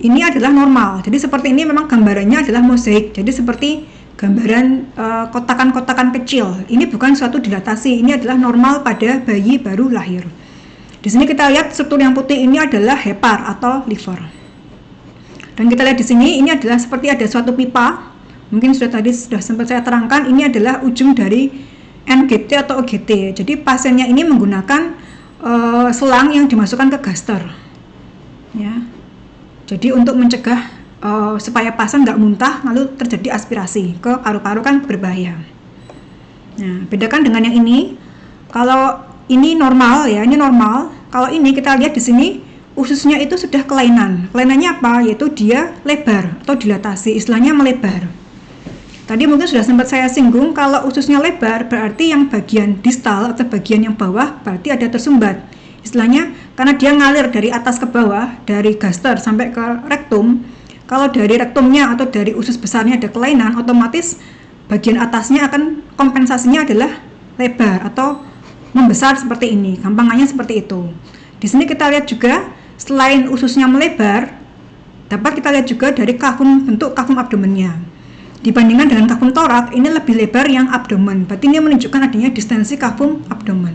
Ini adalah normal. Jadi seperti ini memang gambarannya adalah mozaik. Jadi seperti gambaran kotakan-kotakan kecil. Ini bukan suatu dilatasi. Ini adalah normal pada bayi baru lahir. Di sini kita lihat struktur yang putih ini adalah hepar atau liver. Dan kita lihat di sini ini adalah seperti ada suatu pipa. Mungkin sudah sempat saya terangkan. Ini adalah ujung dari NGT atau OGT. Jadi pasiennya ini menggunakan selang yang dimasukkan ke gaster. Ya. Jadi untuk mencegah supaya pasien nggak muntah lalu terjadi aspirasi ke paru-paru kan berbahaya. Nah, bedakan dengan yang ini. Kalau ini normal ya, ini normal. Kalau ini kita lihat di sini ususnya itu sudah kelainan. Kelainannya apa? Yaitu dia lebar atau dilatasi, istilahnya melebar. Tadi mungkin sudah sempat saya singgung, kalau ususnya lebar berarti yang bagian distal atau bagian yang bawah berarti ada tersumbat. Istilahnya karena dia ngalir dari atas ke bawah, dari gaster sampai ke rektum. Kalau dari rektumnya atau dari usus besarnya ada kelainan, otomatis bagian atasnya akan kompensasinya adalah lebar atau membesar seperti ini. Gampangannya seperti itu. Di sini kita lihat juga selain ususnya melebar, dapat kita lihat juga dari bentuk kafum abdomennya. Dibandingkan dengan kafum torak, ini lebih lebar yang abdomen. Berarti ini menunjukkan adanya distensi kafum abdomen.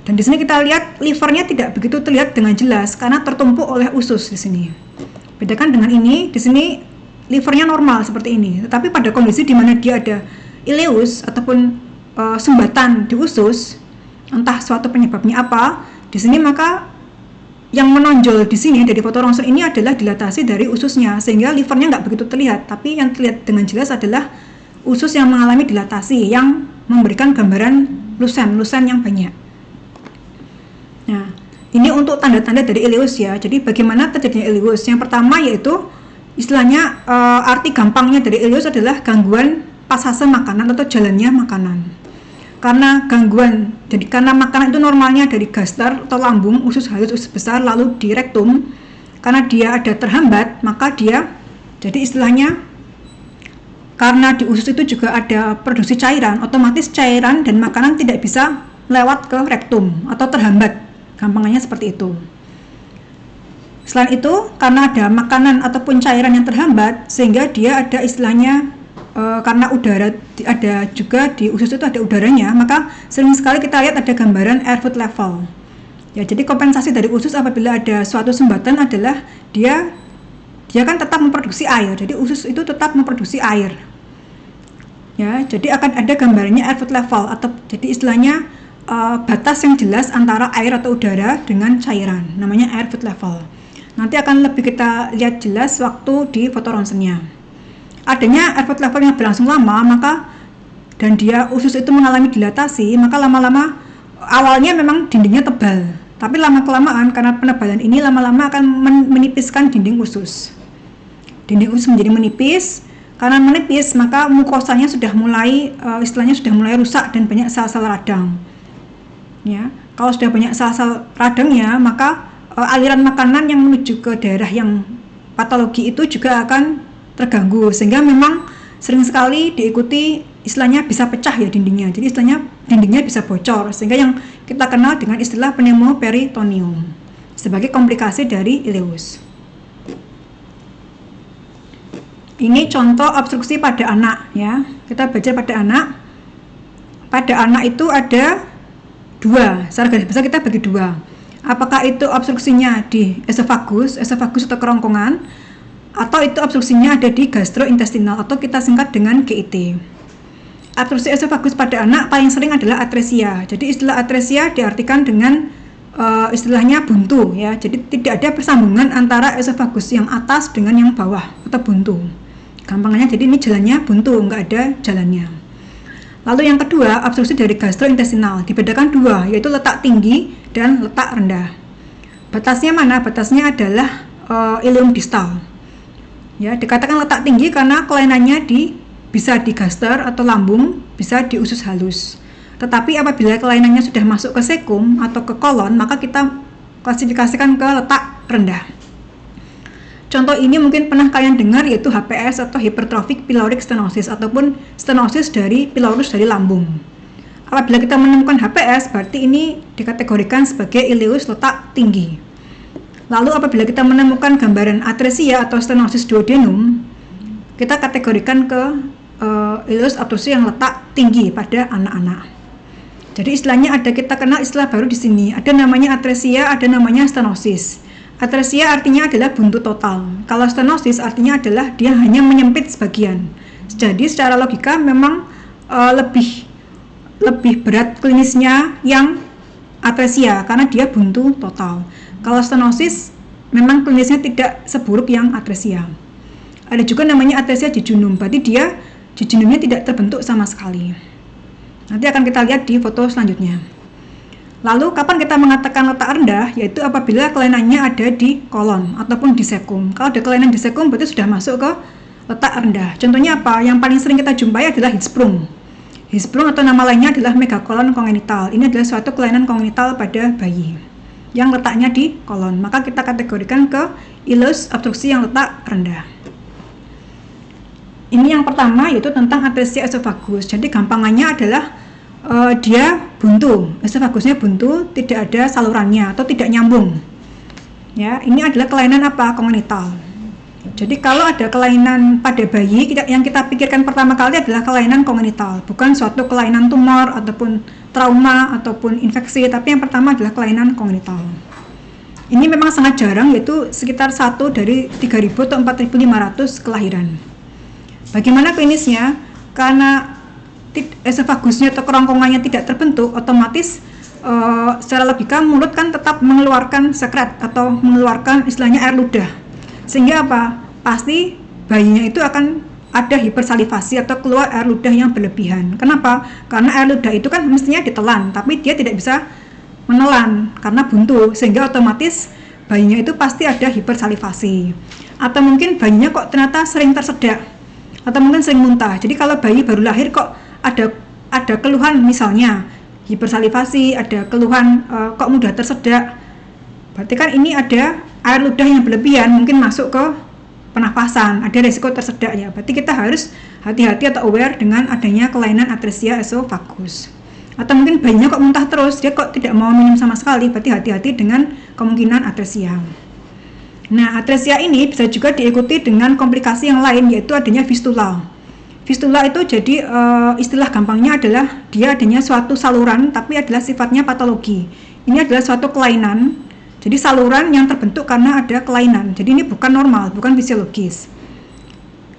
Dan di sini kita lihat livernya tidak begitu terlihat dengan jelas karena tertumpuk oleh usus di sini. Bedakan dengan ini, di sini livernya normal seperti ini. Tetapi pada kondisi di mana dia ada ileus ataupun sumbatan di usus, entah suatu penyebabnya apa, di sini maka yang menonjol di sini dari foto ronsen ini adalah dilatasi dari ususnya, sehingga livernya nggak begitu terlihat. Tapi yang terlihat dengan jelas adalah usus yang mengalami dilatasi, yang memberikan gambaran lusen yang banyak. Nah, ini untuk tanda-tanda dari ileus ya. Jadi bagaimana terjadinya ileus? Yang pertama yaitu istilahnya arti gampangnya dari ileus adalah gangguan pasase makanan atau jalannya makanan. Karena karena makanan itu normalnya dari gaster atau lambung, usus halus, usus besar, lalu di rektum. Karena dia ada terhambat, maka dia jadi istilahnya karena di usus itu juga ada produksi cairan, otomatis cairan dan makanan tidak bisa lewat ke rektum atau terhambat. Gampangannya seperti itu. Selain itu, karena ada makanan ataupun cairan yang terhambat, sehingga dia ada istilahnya karena udara ada juga di usus itu ada udaranya, maka sering sekali kita lihat ada gambaran airfoot level. Ya, jadi kompensasi dari usus apabila ada suatu sumbatan adalah dia kan tetap memproduksi air. Jadi usus itu tetap memproduksi air. Ya, jadi akan ada gambarannya airfoot level atau jadi istilahnya batas yang jelas antara air atau udara dengan cairan, namanya airfoot level. Nanti akan lebih kita lihat jelas waktu di foto ronsennya. Adanya airfoot level yang berlangsung lama, maka dan dia usus itu mengalami dilatasi, maka lama-lama awalnya memang dindingnya tebal, tapi lama-kelamaan karena penebalan ini lama-lama akan menipiskan dinding usus. Dinding usus menjadi menipis. Karena menipis, maka mukosanya sudah mulai istilahnya sudah mulai rusak dan banyak sel-sel radang. Ya, kalau sudah banyak sel-sel radangnya, maka aliran makanan yang menuju ke daerah yang patologi itu juga akan terganggu, sehingga memang sering sekali diikuti istilahnya bisa pecah ya dindingnya. Jadi istilahnya dindingnya bisa bocor, sehingga yang kita kenal dengan istilah pneumoperitoneum sebagai komplikasi dari ileus. Ini contoh obstruksi pada anak ya. Kita baca pada anak. Pada anak itu ada dua. Secara garis besar kita bagi dua. Apakah itu obstruksinya di esofagus atau kerongkongan, atau itu obstruksinya ada di gastrointestinal atau kita singkat dengan GIT. Obstruksi esofagus pada anak paling sering adalah atresia. Jadi istilah atresia diartikan dengan istilahnya buntu ya. Jadi tidak ada persambungan antara esofagus yang atas dengan yang bawah atau buntu. Gampangnya jadi ini jalannya buntu, nggak ada jalannya. Lalu yang kedua, obstruksi dari gastrointestinal dibedakan dua, yaitu letak tinggi dan letak rendah. Batasnya mana? Batasnya adalah ileum distal. Ya, dikatakan letak tinggi karena kelainannya bisa di gaster atau lambung, bisa di usus halus. Tetapi apabila kelainannya sudah masuk ke sekum atau ke kolon, maka kita klasifikasikan ke letak rendah. Contoh ini mungkin pernah kalian dengar, yaitu HPS atau hypertrophic pyloric stenosis ataupun stenosis dari pylorus dari lambung. Apabila kita menemukan HPS, berarti ini dikategorikan sebagai ileus letak tinggi. Lalu apabila kita menemukan gambaran atresia atau stenosis duodenum, kita kategorikan ke ileus obstruksi yang letak tinggi pada anak-anak. Jadi istilahnya kita kenal istilah baru di sini. Ada namanya atresia, ada namanya stenosis. Atresia artinya adalah buntu total. Kalau stenosis artinya adalah dia hanya menyempit sebagian. Jadi secara logika memang lebih berat klinisnya yang atresia karena dia buntu total. Kalau stenosis memang klinisnya tidak seburuk yang atresia. Ada juga namanya atresia jejunum. Berarti dia jejunumnya tidak terbentuk sama sekali. Nanti akan kita lihat di foto selanjutnya. Lalu kapan kita mengatakan letak rendah, yaitu apabila kelainannya ada di kolon ataupun di sekum. Kalau ada kelainan di sekum berarti sudah masuk ke letak rendah. Contohnya apa? Yang paling sering kita jumpai adalah Hirschsprung. Hirschsprung atau nama lainnya adalah megakolon kongenital. Ini adalah suatu kelainan kongenital pada bayi yang letaknya di kolon. Maka kita kategorikan ke ileus obstruksi yang letak rendah. Ini yang pertama, yaitu tentang atresia esofagus. Jadi gampangannya adalah dia buntu, esofagusnya buntu, tidak ada salurannya atau tidak nyambung. Ya, ini adalah kelainan apa? Kongenital. Jadi kalau ada kelainan pada bayi, yang kita pikirkan pertama kali adalah kelainan kongenital, bukan suatu kelainan tumor ataupun trauma ataupun infeksi, tapi yang pertama adalah kelainan kongenital. Ini memang sangat jarang, yaitu sekitar 1 dari 3.000 atau 4.500 kelahiran. Bagaimana klinisnya? Karena esofagusnya atau kerongkongannya tidak terbentuk, otomatis secara logika mulut kan tetap mengeluarkan sekret atau mengeluarkan istilahnya air ludah, sehingga apa? Pasti bayinya itu akan ada hipersalivasi atau keluar air ludah yang berlebihan. Kenapa? Karena air ludah itu kan mestinya ditelan, tapi dia tidak bisa menelan karena buntu, sehingga otomatis bayinya itu pasti ada hipersalivasi. Atau mungkin bayinya kok ternyata sering tersedak, atau mungkin sering muntah. Jadi kalau bayi baru lahir kok ada keluhan, misalnya hipersalivasi, ada keluhan kok mudah tersedak, berarti kan ini ada air ludah yang berlebihan, mungkin masuk ke pernafasan, ada resiko tersedak ya. Berarti kita harus hati-hati atau aware dengan adanya kelainan atresia esofagus. Atau mungkin bayinya kok muntah terus, dia kok tidak mau minum sama sekali, berarti hati-hati dengan kemungkinan atresia. Nah, atresia ini bisa juga diikuti dengan komplikasi yang lain, yaitu adanya fistula. Fistula itu jadi istilah gampangnya adalah dia adanya suatu saluran tapi adalah sifatnya patologi. Ini adalah suatu kelainan, jadi saluran yang terbentuk karena ada kelainan. Jadi ini bukan normal, bukan fisiologis.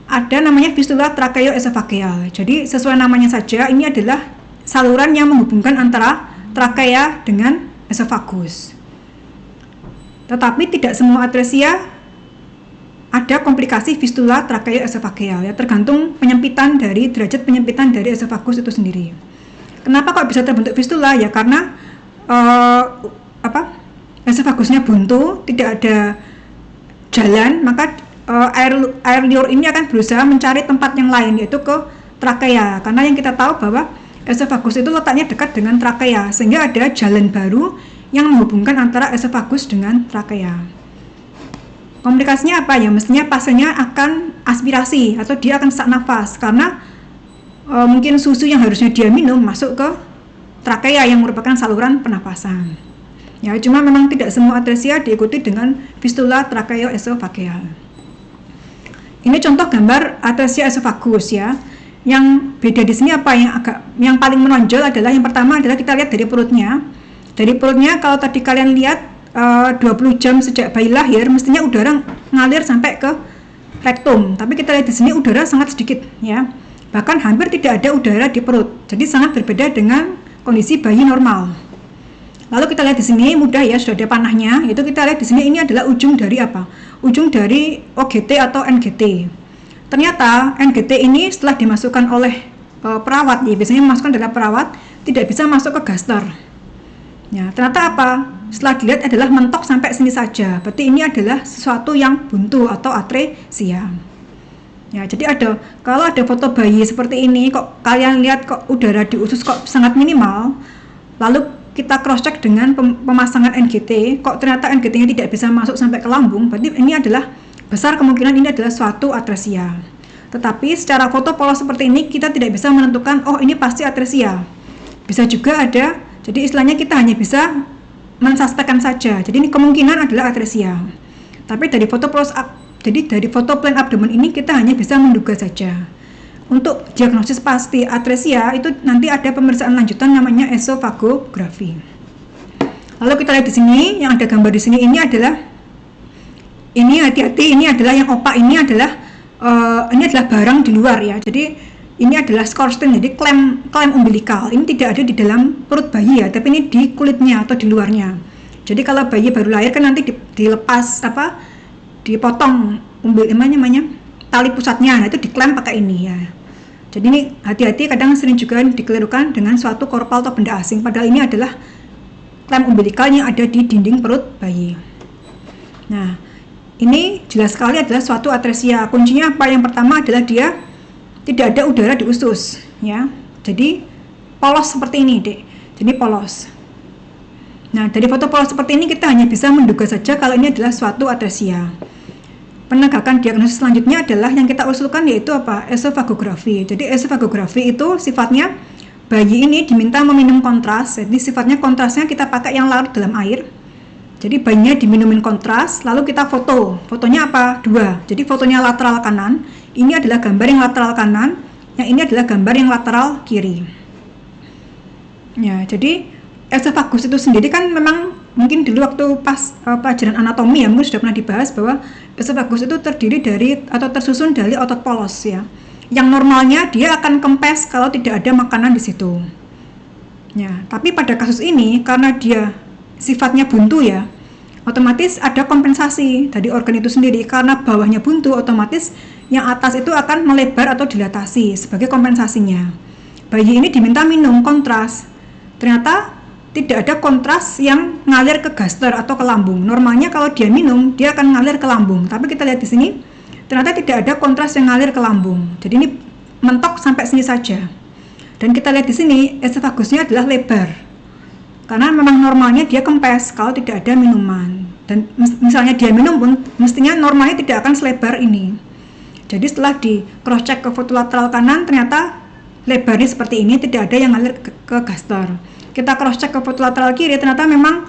Ada namanya fistula tracheoesophageal. Jadi sesuai namanya saja, ini adalah saluran yang menghubungkan antara trakea dengan esofagus. Tetapi tidak semua atresia ada komplikasi fistula tracheoesophageal ya, tergantung penyempitan dari derajat penyempitan dari esofagus itu sendiri. Kenapa kok bisa terbentuk fistula? Ya karena esofagusnya buntu, tidak ada jalan, maka air liur ini akan berusaha mencari tempat yang lain, yaitu ke trakea. Karena yang kita tahu bahwa esofagus itu letaknya dekat dengan trakea, sehingga ada jalan baru yang menghubungkan antara esofagus dengan trakea. Komplikasinya apa ya? Mestinya pasiennya akan aspirasi atau dia akan sesak nafas karena mungkin susu yang harusnya dia minum masuk ke trakea yang merupakan saluran pernapasan. Ya, cuma memang tidak semua atresia diikuti dengan fistula tracheoesophageal. Ini contoh gambar atresia esofagus ya. Yang beda di sini apa yang paling menonjol adalah yang pertama adalah kita lihat dari perutnya. Dari perutnya kalau tadi kalian lihat 20 jam sejak bayi lahir mestinya udara ngalir sampai ke rektum, tapi kita lihat di sini udara sangat sedikit ya. Bahkan hampir tidak ada udara di perut. Jadi sangat berbeda dengan kondisi bayi normal. Lalu kita lihat di sini mudah ya, sudah ada panahnya. Itu kita lihat di sini ini adalah ujung dari apa? Ujung dari OGT atau NGT. Ternyata NGT ini setelah dimasukkan oleh perawat, ya biasanya dimasukkan adalah perawat, tidak bisa masuk ke gaster. Ya, ternyata apa? Setelah dilihat adalah mentok sampai sini saja. Berarti ini adalah sesuatu yang buntu atau atresia. Ya, jadi kalau ada foto bayi seperti ini, kok kalian lihat kok udara di usus kok sangat minimal, lalu kita cross check dengan pemasangan NGT, kok ternyata NGT-nya tidak bisa masuk sampai ke lambung, berarti ini adalah besar kemungkinan ini adalah suatu atresia. Tetapi secara foto polos seperti ini kita tidak bisa menentukan, oh ini pasti atresia. Bisa juga ada, jadi istilahnya kita hanya bisa mensuspekkan saja. Jadi ini kemungkinan adalah atresia. Tapi dari foto polos, jadi dari foto plain abdomen ini kita hanya bisa menduga saja. Untuk diagnosis pasti atresia itu nanti ada pemeriksaan lanjutan namanya esofagografi. Lalu kita lihat di sini yang ada gambar di sini ini adalah hati-hati, ini adalah yang opak ini adalah barang di luar ya. Jadi ini adalah skorsten, jadi klem umbilikal. Ini tidak ada di dalam perut bayi ya, tapi ini di kulitnya atau di luarnya. Jadi kalau bayi baru lahir kan nanti dilepas dipotong tali pusatnya, nah itu diklem pakai ini ya. Jadi ini hati-hati, kadang sering juga dikelirukan dengan suatu korpal atau benda asing, padahal ini adalah klem umbilikal yang ada di dinding perut bayi. Nah, ini jelas sekali adalah suatu atresia. Kuncinya apa? Yang pertama adalah dia tidak ada udara di usus ya. Jadi polos seperti ini, Dek. Jadi polos. Nah, dari foto polos seperti ini kita hanya bisa menduga saja kalau ini adalah suatu atresia. Penegakan diagnosis selanjutnya adalah yang kita usulkan, yaitu apa? Esofagografi. Jadi esofagografi itu sifatnya bayi ini diminta meminum kontras. Jadi sifatnya kontrasnya kita pakai yang larut dalam air. Jadi bayinya diminumin kontras, lalu kita foto. Fotonya apa? Dua. Jadi fotonya lateral kanan. Ini adalah gambar yang lateral kanan. Yang ini adalah gambar yang lateral kiri. Ya, jadi esofagus itu sendiri kan memang mungkin dulu waktu pas pelajaran anatomi ya mungkin sudah pernah dibahas bahwa esofagus itu terdiri dari atau tersusun dari otot polos ya. Yang normalnya dia akan kempes kalau tidak ada makanan di situ. Ya, tapi pada kasus ini karena dia sifatnya buntu ya, otomatis ada kompensasi dari organ itu sendiri. Karena bawahnya buntu, otomatis yang atas itu akan melebar atau dilatasi sebagai kompensasinya. Bayi ini diminta minum kontras. Ternyata tidak ada kontras yang ngalir ke gaster atau ke lambung. Normalnya kalau dia minum, dia akan ngalir ke lambung. Tapi kita lihat di sini, ternyata tidak ada kontras yang ngalir ke lambung. Jadi ini mentok sampai sini saja. Dan kita lihat di sini, esofagusnya adalah lebar. Karena memang normalnya dia kempes kalau tidak ada minuman. Dan misalnya dia minum pun, mestinya normalnya tidak akan selebar ini. Jadi setelah di cross check ke foto lateral kanan, ternyata lebarnya seperti ini, tidak ada yang ngalir ke gaster. Kita cross check ke foto lateral kiri, ternyata memang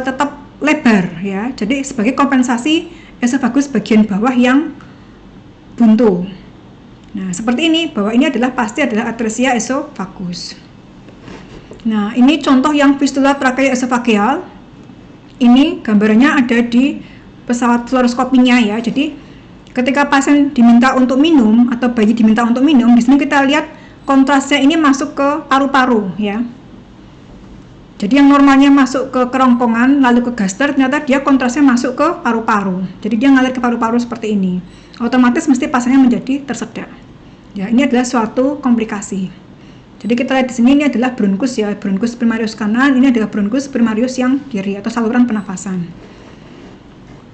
tetap lebar ya. Jadi sebagai kompensasi esofagus bagian bawah yang buntu. Nah, seperti ini, bahwa ini pasti adalah atresia esofagus. Nah, ini contoh yang fistula tracheoesophageal. Ini gambarannya ada di pesawat fluoroskopinya ya. Jadi ketika pasien diminta untuk minum atau bayi diminta untuk minum, di sini kita lihat kontrasnya ini masuk ke paru-paru ya. Jadi yang normalnya masuk ke kerongkongan lalu ke gaster, ternyata dia kontrasnya masuk ke paru-paru. Jadi dia ngalir ke paru-paru seperti ini. Otomatis mesti pasiennya menjadi tersedak. Ya, ini adalah suatu komplikasi. Jadi kita lihat di sini ini adalah bronkus ya, bronkus primarius kanan, ini adalah bronkus primarius yang kiri atau saluran pernafasan.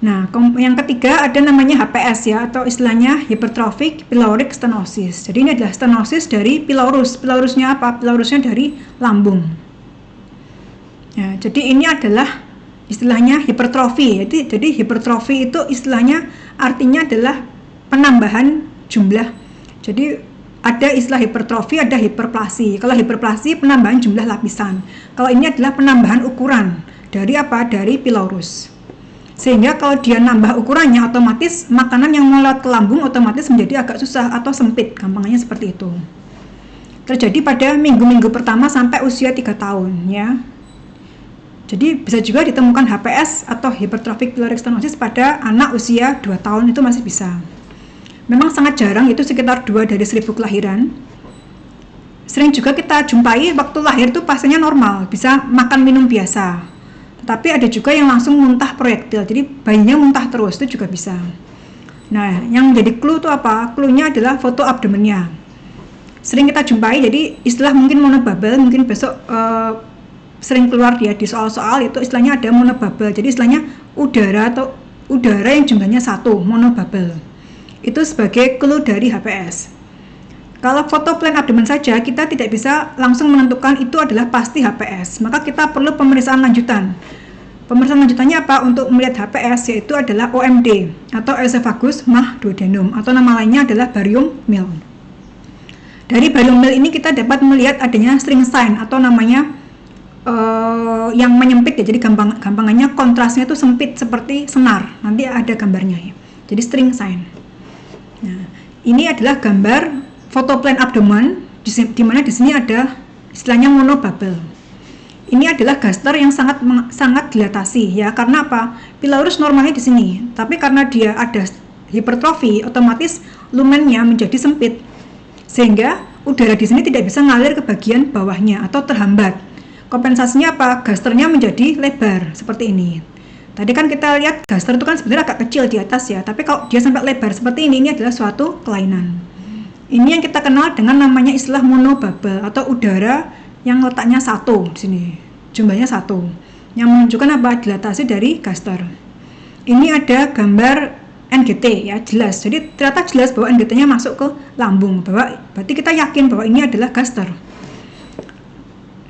Nah, yang ketiga ada namanya HPS ya, atau istilahnya hypertrophic pyloric stenosis. Jadi ini adalah stenosis dari pylorus. Pylorusnya apa? Pylorusnya dari lambung. Ya, jadi ini adalah istilahnya hipertrofi. Jadi hipertrofi itu istilahnya artinya adalah penambahan jumlah. Jadi ada istilah hipertrofi, ada hiperplasi. Kalau hiperplasi penambahan jumlah lapisan. Kalau ini adalah penambahan ukuran dari apa? Dari pylorus. Sehingga kalau dia nambah ukurannya, otomatis makanan yang mau lewat ke lambung otomatis menjadi agak susah atau sempit, gampangannya seperti itu. Terjadi pada minggu-minggu pertama sampai usia 3 tahun ya. Jadi bisa juga ditemukan HPS atau hypertrophic pyloric stenosis pada anak usia 2 tahun, itu masih bisa. Memang sangat jarang, itu sekitar 2 dari 1000 kelahiran. Sering juga kita jumpai waktu lahir tuh pasiennya normal, bisa makan minum biasa. Tapi ada juga yang langsung muntah proyektil, jadi bayinya muntah terus, itu juga bisa. Nah, yang menjadi clue itu apa? Clue-nya adalah foto abdomennya. Sering kita jumpai, jadi istilah mungkin monobubble, mungkin besok sering keluar dia di soal-soal itu istilahnya ada monobubble. Jadi istilahnya udara yang jumlahnya 1, monobubble. Itu sebagai clue dari HPS. Kalau foto plan abdomen saja kita tidak bisa langsung menentukan itu adalah pasti HPS. Maka kita perlu pemeriksaan lanjutan. Pemeriksaan lanjutannya apa untuk melihat HPS, yaitu adalah OMD atau esophagus mah duodenum, atau nama lainnya adalah barium meal. Dari barium meal ini kita dapat melihat adanya string sign atau namanya yang menyempit ya, jadi gampangannya kontrasnya itu sempit seperti senar. Nanti ada gambarnya ya. Jadi string sign. Nah, ini adalah gambar foto plan abdomen di mana di sini ada istilahnya monobubble. Ini adalah gaster yang sangat dilatasi ya. Karena apa? Pylorus normalnya di sini, tapi karena dia ada hipertrofi, otomatis lumennya menjadi sempit. Sehingga udara di sini tidak bisa ngalir ke bagian bawahnya atau terhambat. Kompensasinya apa? Gasternya menjadi lebar seperti ini. Tadi kan kita lihat gaster itu kan sebenarnya agak kecil di atas ya, tapi kalau dia sampai lebar seperti ini adalah suatu kelainan. Ini yang kita kenal dengan namanya istilah monobubble atau udara yang letaknya 1 di sini, jumlahnya 1, yang menunjukkan apa? Dilatasi dari gaster. Ini ada gambar NGT ya, jelas. Jadi ternyata jelas bahwa NGT-nya masuk ke lambung, berarti kita yakin bahwa ini adalah gaster.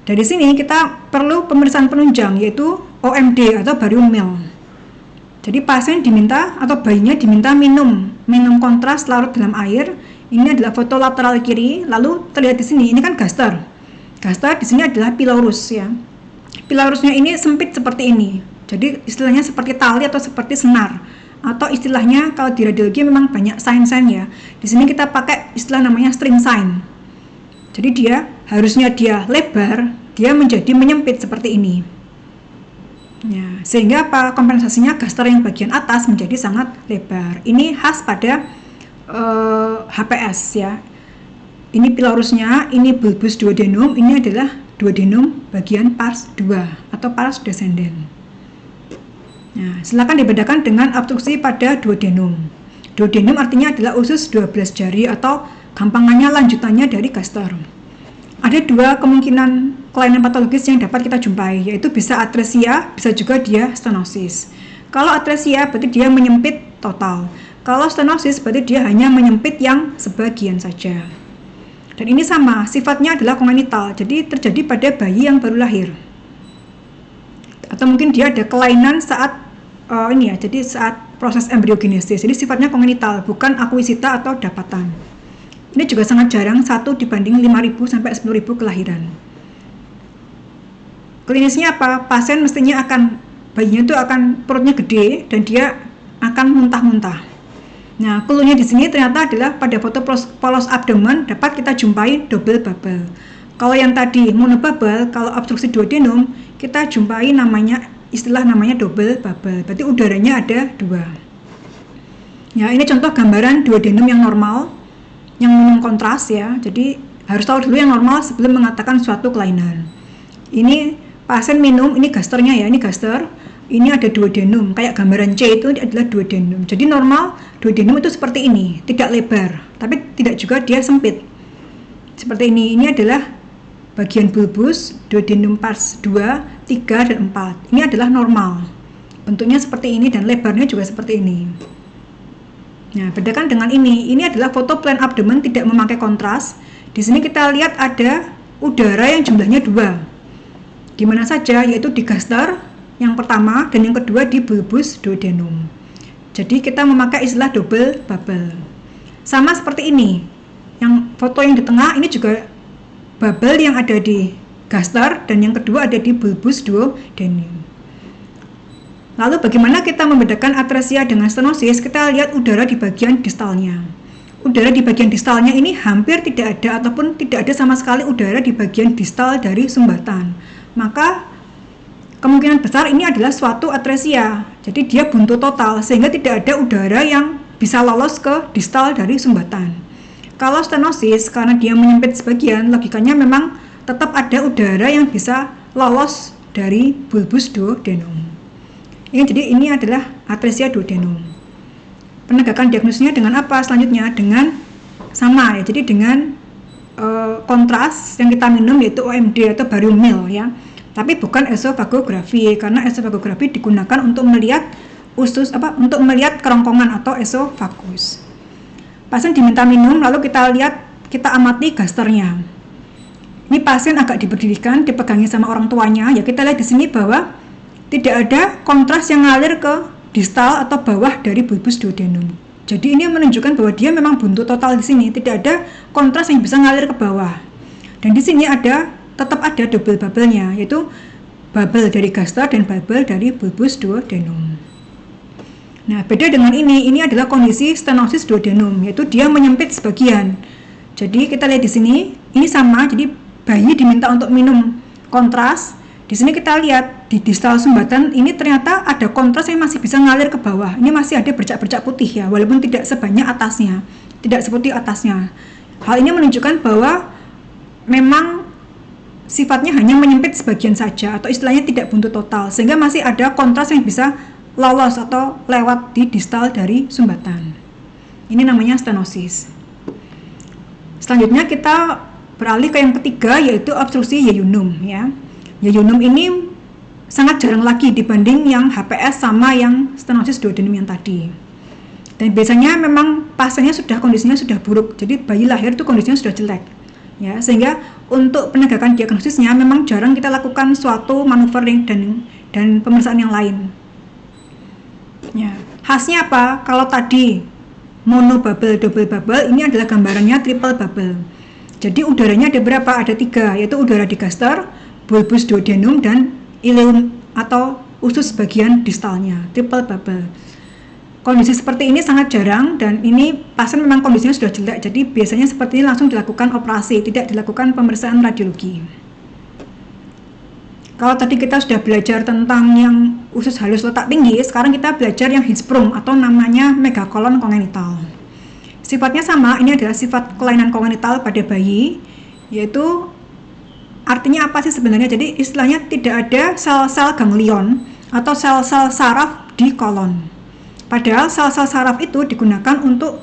Dari sini kita perlu pemeriksaan penunjang yaitu OMD atau barium meal. Jadi pasien diminta atau bayinya diminta minum kontras larut dalam air. Ini adalah foto lateral kiri. Lalu terlihat di sini ini kan gaster. Gaster di sini adalah pylorus ya. Pylorusnya ini sempit seperti ini. Jadi istilahnya seperti tali atau seperti senar. Atau istilahnya kalau di radiologi memang banyak sign-sign ya. Di sini kita pakai istilah namanya string sign. Jadi harusnya dia lebar, dia menjadi menyempit seperti ini. Ya, sehingga apa? Kompensasinya gaster yang bagian atas menjadi sangat lebar. Ini khas pada HPS ya. Ini pylorusnya, ini bulbus duodenum, ini adalah duodenum bagian pars 2 atau pars descendens. Nah, silakan dibedakan dengan obstruksi pada duodenum. Duodenum artinya adalah usus 12 jari atau gampangannya lanjutannya dari gaster. Ada 2 kemungkinan kelainan patologis yang dapat kita jumpai, yaitu bisa atresia, bisa juga dia stenosis. Kalau atresia berarti dia menyempit total. Kalau stenosis berarti dia hanya menyempit yang sebagian saja. Dan ini sama, sifatnya adalah kongenital, jadi terjadi pada bayi yang baru lahir. Atau mungkin dia ada kelainan saat jadi saat proses embriogenesis. Jadi sifatnya kongenital, bukan akuisita atau dapatan. Ini juga sangat jarang, 1 dibanding 5.000 sampai 10.000 kelahiran. Klinisnya apa? Pasien mestinya bayinya itu akan perutnya gede dan dia akan muntah-muntah. Nah, clue-nya di sini ternyata adalah pada foto polos abdomen dapat kita jumpai double bubble. Kalau yang tadi monobubble, kalau obstruksi duodenum, kita jumpai istilah namanya double bubble. Berarti udaranya ada 2. Ya, ini contoh gambaran duodenum yang normal, yang minim kontras ya. Jadi harus tahu dulu yang normal sebelum mengatakan suatu kelainan. Ini pasien minum, ini gasternya ya, ini gaster, ini ada duodenum, kayak gambaran C itu adalah duodenum. Jadi normal duodenum itu seperti ini, tidak lebar, tapi tidak juga dia sempit. Seperti ini adalah bagian bulbus, duodenum pars 2, 3, dan 4. Ini adalah normal. Bentuknya seperti ini dan lebarnya juga seperti ini. Nah, bedakan dengan ini adalah foto plan abdomen tidak memakai kontras. Di sini kita lihat ada udara yang jumlahnya 2. Di mana saja, yaitu di gaster yang pertama dan yang kedua di bulbus duodenum. Jadi kita memakai istilah double bubble. Sama seperti ini. Yang foto yang di tengah ini juga bubble yang ada di gaster dan yang kedua ada di bulbus duodenum. Lalu bagaimana kita membedakan atresia dengan stenosis? Kita lihat udara di bagian distalnya. Udara di bagian distalnya ini hampir tidak ada ataupun tidak ada sama sekali udara di bagian distal dari sumbatan. Maka kemungkinan besar ini adalah suatu atresia. Jadi dia buntu total sehingga tidak ada udara yang bisa lolos ke distal dari sumbatan. Kalau stenosis karena dia menyempit sebagian, logikanya memang tetap ada udara yang bisa lolos dari bulbus duodenum. Jadi ini adalah atresia duodenum. Penegakan diagnosisnya dengan apa selanjutnya? Dengan sama ya, jadi dengan kontras yang kita minum yaitu OMD atau barium mil ya. Tapi bukan esofagografi karena esofagografi digunakan untuk melihat usus untuk melihat kerongkongan atau esofagus. Pasien diminta minum lalu kita amati gasternya. Ini pasien agak diberdirikan, dipegangi sama orang tuanya. Ya kita lihat di sini bahwa tidak ada kontras yang ngalir ke distal atau bawah dari bulbus duodenum. Jadi ini menunjukkan bahwa dia memang buntu total di sini, tidak ada kontras yang bisa ngalir ke bawah. Dan di sini tetap ada double bubble-nya, yaitu bubble dari gaster dan bubble dari bulbus duodenum. Nah, beda dengan ini adalah kondisi stenosis duodenum, yaitu dia menyempit sebagian. Jadi kita lihat di sini, ini sama, jadi bayi diminta untuk minum kontras. Di sini kita lihat di distal sumbatan ini ternyata ada kontras yang masih bisa ngalir ke bawah. Ini masih ada bercak-bercak putih ya, walaupun tidak sebanyak atasnya, tidak seperti atasnya. Hal ini menunjukkan bahwa memang sifatnya hanya menyempit sebagian saja atau istilahnya tidak buntu total, sehingga masih ada kontras yang bisa lolos atau lewat di distal dari sumbatan. Ini namanya stenosis. Selanjutnya kita beralih ke yang ketiga yaitu obstruksi yeyunum ya. Yeyunum ini sangat jarang lagi dibanding yang HPS sama yang stenosis duodenum yang tadi. Dan biasanya memang pasiennya kondisinya sudah buruk, jadi bayi lahir itu kondisinya sudah jelek. Ya, sehingga untuk penegakan diagnosisnya memang jarang kita lakukan suatu manuver dan pemeriksaan yang lain. Ya, khasnya apa? Kalau tadi mono bubble, double bubble, ini adalah gambarannya triple bubble. Jadi udaranya ada berapa? Ada 3, yaitu udara di gaster, bulbus duodenum, dan ileum atau usus bagian distalnya, triple bubble. Kondisi seperti ini sangat jarang dan ini pasien memang kondisinya sudah jelek, jadi biasanya seperti ini langsung dilakukan operasi, tidak dilakukan pemeriksaan radiologi. Kalau tadi kita sudah belajar tentang yang usus halus letak tinggi, sekarang kita belajar yang Hirschsprung atau namanya megakolon kongenital. Sifatnya sama, ini adalah sifat kelainan kongenital pada bayi, yaitu artinya apa sih sebenarnya? Jadi istilahnya tidak ada sel-sel ganglion atau sel-sel saraf di kolon. Padahal sel-sel saraf itu digunakan untuk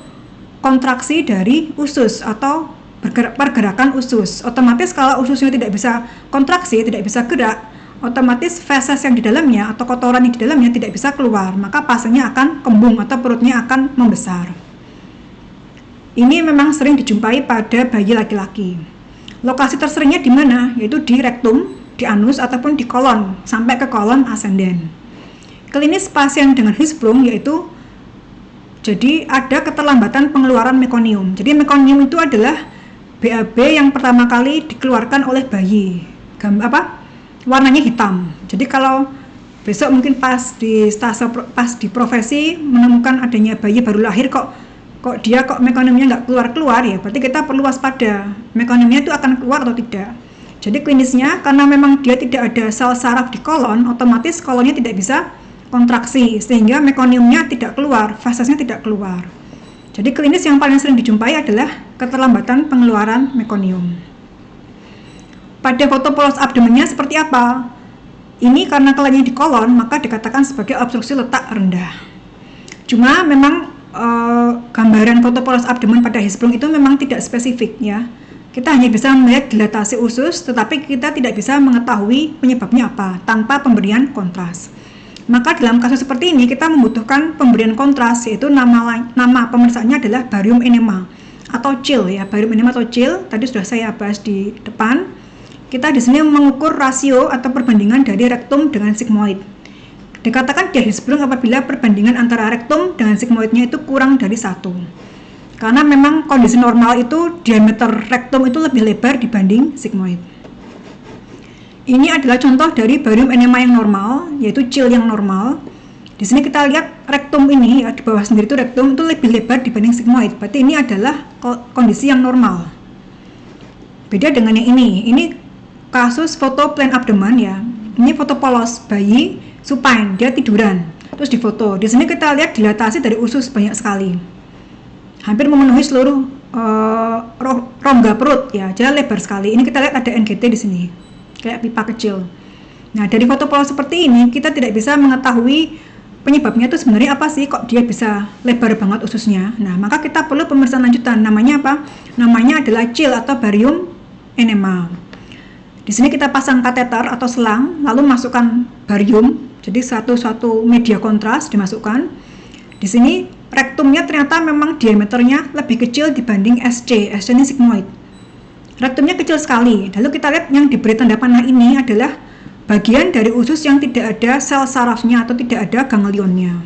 kontraksi dari usus atau pergerakan usus. Otomatis kalau ususnya tidak bisa kontraksi, tidak bisa gerak, otomatis feses yang di dalamnya atau kotoran yang di dalamnya tidak bisa keluar. Maka pasiennya akan kembung atau perutnya akan membesar. Ini memang sering dijumpai pada bayi laki-laki. Lokasi terseringnya di mana? Yaitu di rektum, di anus, ataupun di kolon, sampai ke kolon ascendens. Klinis pasien dengan Hirschsprung yaitu jadi ada keterlambatan pengeluaran mekonium. Jadi mekonium itu adalah BAB yang pertama kali dikeluarkan oleh bayi. Warnanya hitam. Jadi kalau besok mungkin pas di profesi menemukan adanya bayi baru lahir kok mekoniumnya nggak keluar ya, berarti kita perlu waspada mekoniumnya itu akan keluar atau tidak. Jadi klinisnya karena memang dia tidak ada sel saraf di kolon, otomatis kolonnya tidak bisa kontraksi sehingga mekoniumnya tidak keluar, fesesnya tidak keluar. Jadi klinis yang paling sering dijumpai adalah keterlambatan pengeluaran mekonium. Pada foto polos abdomennya seperti apa? Ini karena kelainan di kolon, maka dikatakan sebagai obstruksi letak rendah. Cuma memang gambaran foto polos abdomen pada Hirschsprung itu memang tidak spesifik ya. Kita hanya bisa melihat dilatasi usus, tetapi kita tidak bisa mengetahui penyebabnya apa tanpa pemberian kontras. Maka dalam kasus seperti ini kita membutuhkan pemberian kontras, yaitu nama pemeriksaannya adalah barium enema atau CHIL ya. Barium enema atau CHIL tadi sudah saya bahas di depan. Kita di sini mengukur rasio atau perbandingan dari rektum dengan sigmoid. Dikatakan dia Hirschsprung apabila perbandingan antara rektum dengan sigmoidnya itu kurang dari 1. Karena memang kondisi normal itu diameter rektum itu lebih lebar dibanding sigmoid. Ini adalah contoh dari barium enema yang normal, yaitu CHIL yang normal. Di sini kita lihat rektum ini ya, di bawah sendiri itu rektum itu lebih lebar dibanding sigmoid. Berarti ini adalah kondisi yang normal. Beda dengan yang ini kasus foto plain abdomen ya. Ini foto polos bayi supine, dia tiduran, terus difoto. Di sini kita lihat dilatasi dari usus banyak sekali, hampir memenuhi seluruh rongga perut ya, jadi lebar sekali. Ini kita lihat ada NGT di sini, kayak pipa kecil. Nah, dari foto polos seperti ini kita tidak bisa mengetahui penyebabnya itu sebenarnya apa sih, kok dia bisa lebar banget ususnya. Nah, maka kita perlu pemeriksaan lanjutan. Namanya apa? Namanya adalah CHIL atau barium enema. Di sini kita pasang kateter atau selang, lalu masukkan barium. Jadi satu media kontras dimasukkan. Di sini rektumnya ternyata memang diameternya lebih kecil dibanding SC. SC ini sigmoid. Rektumnya kecil sekali. Lalu kita lihat yang diberi tanda panah ini adalah bagian dari usus yang tidak ada sel sarafnya atau tidak ada ganglionnya.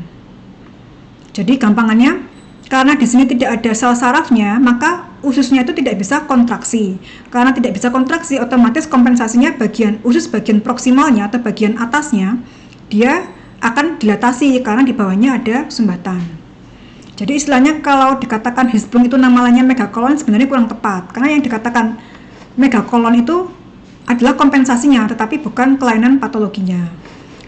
Jadi gampangannya, karena di sini tidak ada sel sarafnya, maka ususnya itu tidak bisa kontraksi. Karena tidak bisa kontraksi, otomatis kompensasinya usus bagian proksimalnya atau bagian atasnya dia akan dilatasi karena di bawahnya ada sumbatan. Jadi istilahnya kalau dikatakan Hirschsprung itu nama lainnya megakolon sebenarnya kurang tepat, karena yang dikatakan megakolon itu adalah kompensasinya tetapi bukan kelainan patologinya.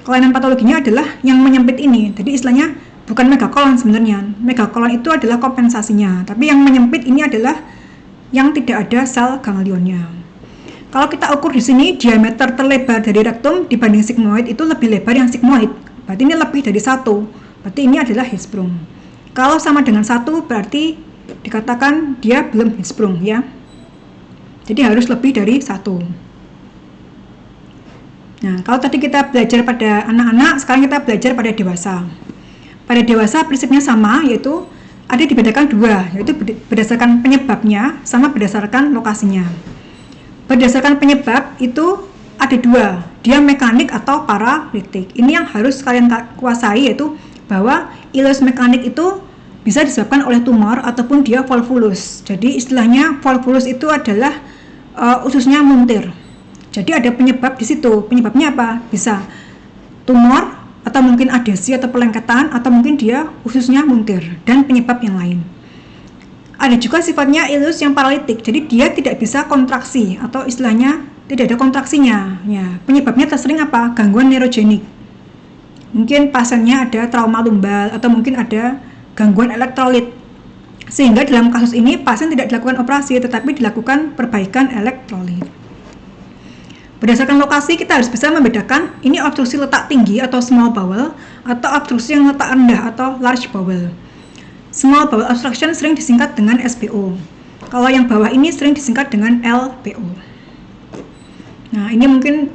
Kelainan patologinya adalah yang menyempit ini. Jadi istilahnya bukan megakolon sebenarnya. Megakolon itu adalah kompensasinya, tapi yang menyempit ini adalah yang tidak ada sel ganglionnya. Kalau kita ukur di sini diameter terlebar dari rektum dibanding sigmoid itu lebih lebar yang sigmoid. Berarti ini lebih dari 1. Berarti ini adalah Hirschsprung. Kalau sama dengan 1 berarti dikatakan dia belum Hirschsprung ya. Jadi harus lebih dari 1. Nah, kalau tadi kita belajar pada anak-anak, sekarang kita belajar pada dewasa. Pada dewasa prinsipnya sama, yaitu ada dibedakan 2, yaitu berdasarkan penyebabnya sama berdasarkan lokasinya. Berdasarkan penyebab itu ada 2, dia mekanik atau paralitik. Ini yang harus kalian kuasai, yaitu bahwa ileus mekanik itu bisa disebabkan oleh tumor ataupun dia volvulus. Jadi istilahnya volvulus itu adalah ususnya muntir. Jadi ada penyebab di situ. Penyebabnya apa? Bisa tumor atau mungkin adesi atau pelengketan atau mungkin dia ususnya muntir dan penyebab yang lain. Ada juga sifatnya ileus yang paralitik, jadi dia tidak bisa kontraksi atau istilahnya tidak ada kontraksinya. Ya, penyebabnya tersering apa? Gangguan neurogenik. Mungkin pasiennya ada trauma lumbal atau mungkin ada gangguan elektrolit. Sehingga dalam kasus ini pasien tidak dilakukan operasi tetapi dilakukan perbaikan elektrolit. Berdasarkan lokasi kita harus bisa membedakan ini obstruksi letak tinggi atau small bowel atau obstruksi yang letak rendah atau large bowel. Small bowel obstruction sering disingkat dengan SBO. Kalau yang bawah ini sering disingkat dengan LBO. Nah, ini mungkin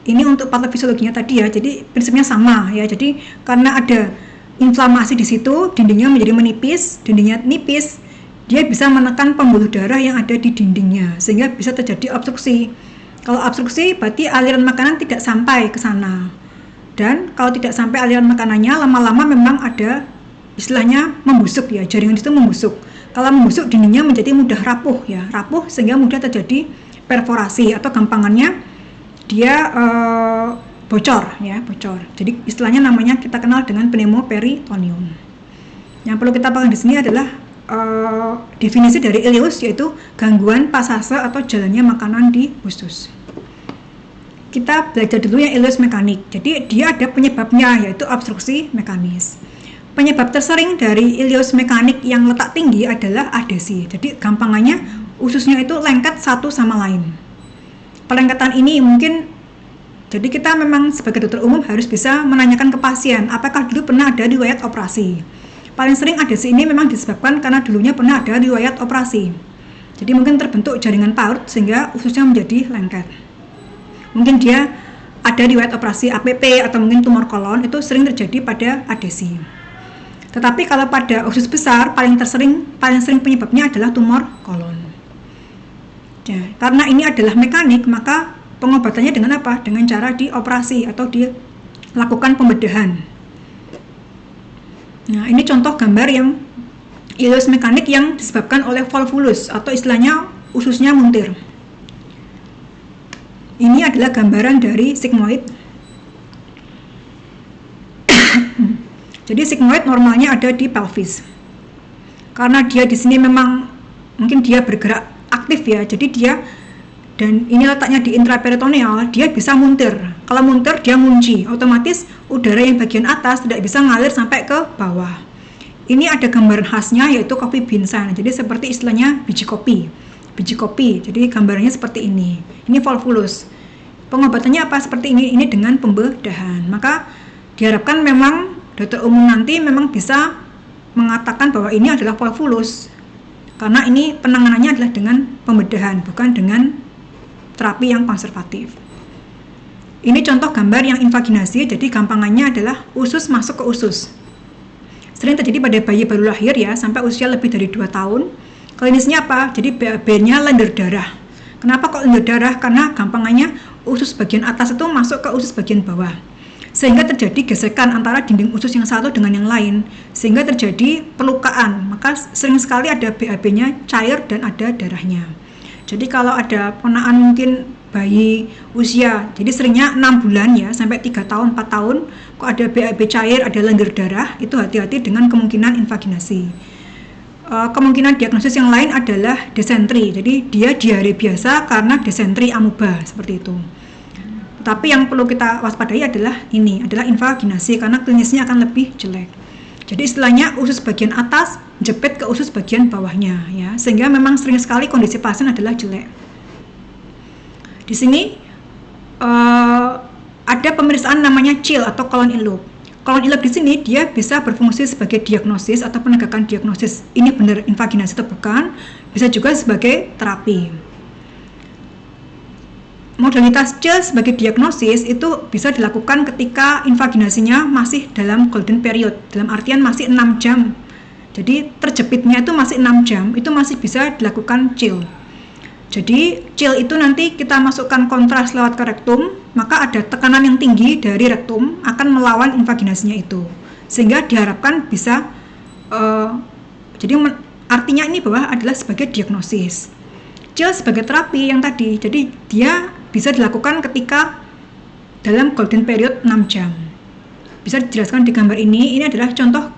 untuk patofisiologinya tadi ya. Jadi prinsipnya sama ya. Jadi karena ada inflamasi di situ, dindingnya menjadi menipis, dindingnya nipis, dia bisa menekan pembuluh darah yang ada di dindingnya sehingga bisa terjadi obstruksi. Kalau obstruksi berarti aliran makanan tidak sampai ke sana. Dan kalau tidak sampai aliran makanannya, lama-lama memang ada istilahnya membusuk ya, jaringan itu membusuk. Kalau membusuk dindingnya menjadi mudah rapuh ya, rapuh sehingga mudah terjadi perforasi atau gampangannya dia bocor ya, bocor. Jadi istilahnya namanya kita kenal dengan pneumoperitoneum. Yang perlu kita pahami di sini adalah definisi dari ileus, yaitu gangguan pasase atau jalannya makanan di usus. Kita belajar dulu yang ileus mekanik. Jadi dia ada penyebabnya, yaitu obstruksi mekanis. Penyebab tersering dari ileus mekanik yang letak tinggi adalah adesi. Jadi gampangannya ususnya itu lengket satu sama lain. Pelengketan ini mungkin Jadi kita memang sebagai dokter umum harus bisa menanyakan ke pasien apakah dulu pernah ada riwayat operasi. Paling sering adesi ini memang disebabkan karena dulunya pernah ada riwayat operasi. Jadi mungkin terbentuk jaringan paut sehingga ususnya menjadi lengket. Mungkin dia ada riwayat operasi APP atau mungkin tumor kolon, itu sering terjadi pada adesi. Tetapi kalau pada usus besar paling sering penyebabnya adalah tumor kolon. Ya, karena ini adalah mekanik, maka pengobatannya dengan apa? Dengan cara dioperasi atau dilakukan pembedahan. Nah, ini contoh gambar yang ileus mekanik yang disebabkan oleh volvulus atau istilahnya ususnya muntir. Ini adalah gambaran dari sigmoid. Jadi sigmoid normalnya ada di pelvis. Karena dia di sini memang mungkin dia bergerak aktif ya, jadi dia, dan ini letaknya di intraperitoneal, dia bisa muntir. Kalau muntir dia ngunci, otomatis udara yang bagian atas tidak bisa ngalir sampai ke bawah. Ini ada gambaran khasnya yaitu coffee bean sign. Jadi seperti istilahnya biji kopi. Jadi gambarnya seperti ini. Ini volvulus. Pengobatannya apa? Seperti ini dengan pembedahan. Maka diharapkan memang dokter umum nanti memang bisa mengatakan bahwa ini adalah volvulus. Karena ini penanganannya adalah dengan pembedahan, bukan dengan terapi yang konservatif. Ini contoh gambar yang invaginasi, jadi gampangannya adalah usus masuk ke usus. Sering terjadi pada bayi baru lahir ya, sampai usia lebih dari 2 tahun. Klinisnya apa? Jadi BAB-nya lendir darah. Kenapa kok lendir darah? Karena gampangannya usus bagian atas itu masuk ke usus bagian bawah. Sehingga terjadi gesekan antara dinding usus yang satu dengan yang lain, sehingga terjadi pelukaan. Maka sering sekali ada BAB-nya cair dan ada darahnya. Jadi kalau ada ponaan mungkin bayi usia, jadi seringnya 6 bulan ya, sampai 3 tahun, 4 tahun, kok ada BAB cair, ada lendir darah, itu hati-hati dengan kemungkinan invaginasi. Kemungkinan diagnosis yang lain adalah desentri, jadi dia diare biasa karena desentri amuba, seperti itu. Tapi yang perlu kita waspadai adalah invaginasi, karena klinisnya akan lebih jelek. Jadi istilahnya usus bagian atas jepit ke usus bagian bawahnya ya, sehingga memang sering sekali kondisi pasien adalah jelek. Di sini ada pemeriksaan namanya CHIL atau colon in-loop. Colon in-loop di sini dia bisa berfungsi sebagai diagnosis atau penegakan diagnosis ini benar invaginasi atau bukan, bisa juga sebagai terapi. Modalitas CHIL sebagai diagnosis itu bisa dilakukan ketika invaginasinya masih dalam golden period, dalam artian masih 6 jam. Jadi terjepitnya itu masih 6 jam, itu masih bisa dilakukan CHIL. Jadi CHIL itu nanti kita masukkan kontras lewat ke rektum, maka ada tekanan yang tinggi dari rektum akan melawan invaginasinya itu. Sehingga diharapkan bisa, artinya ini bahwa adalah sebagai diagnosis. CHIL sebagai terapi yang tadi, jadi dia bisa dilakukan ketika dalam golden period 6 jam. Bisa dijelaskan di gambar ini adalah contoh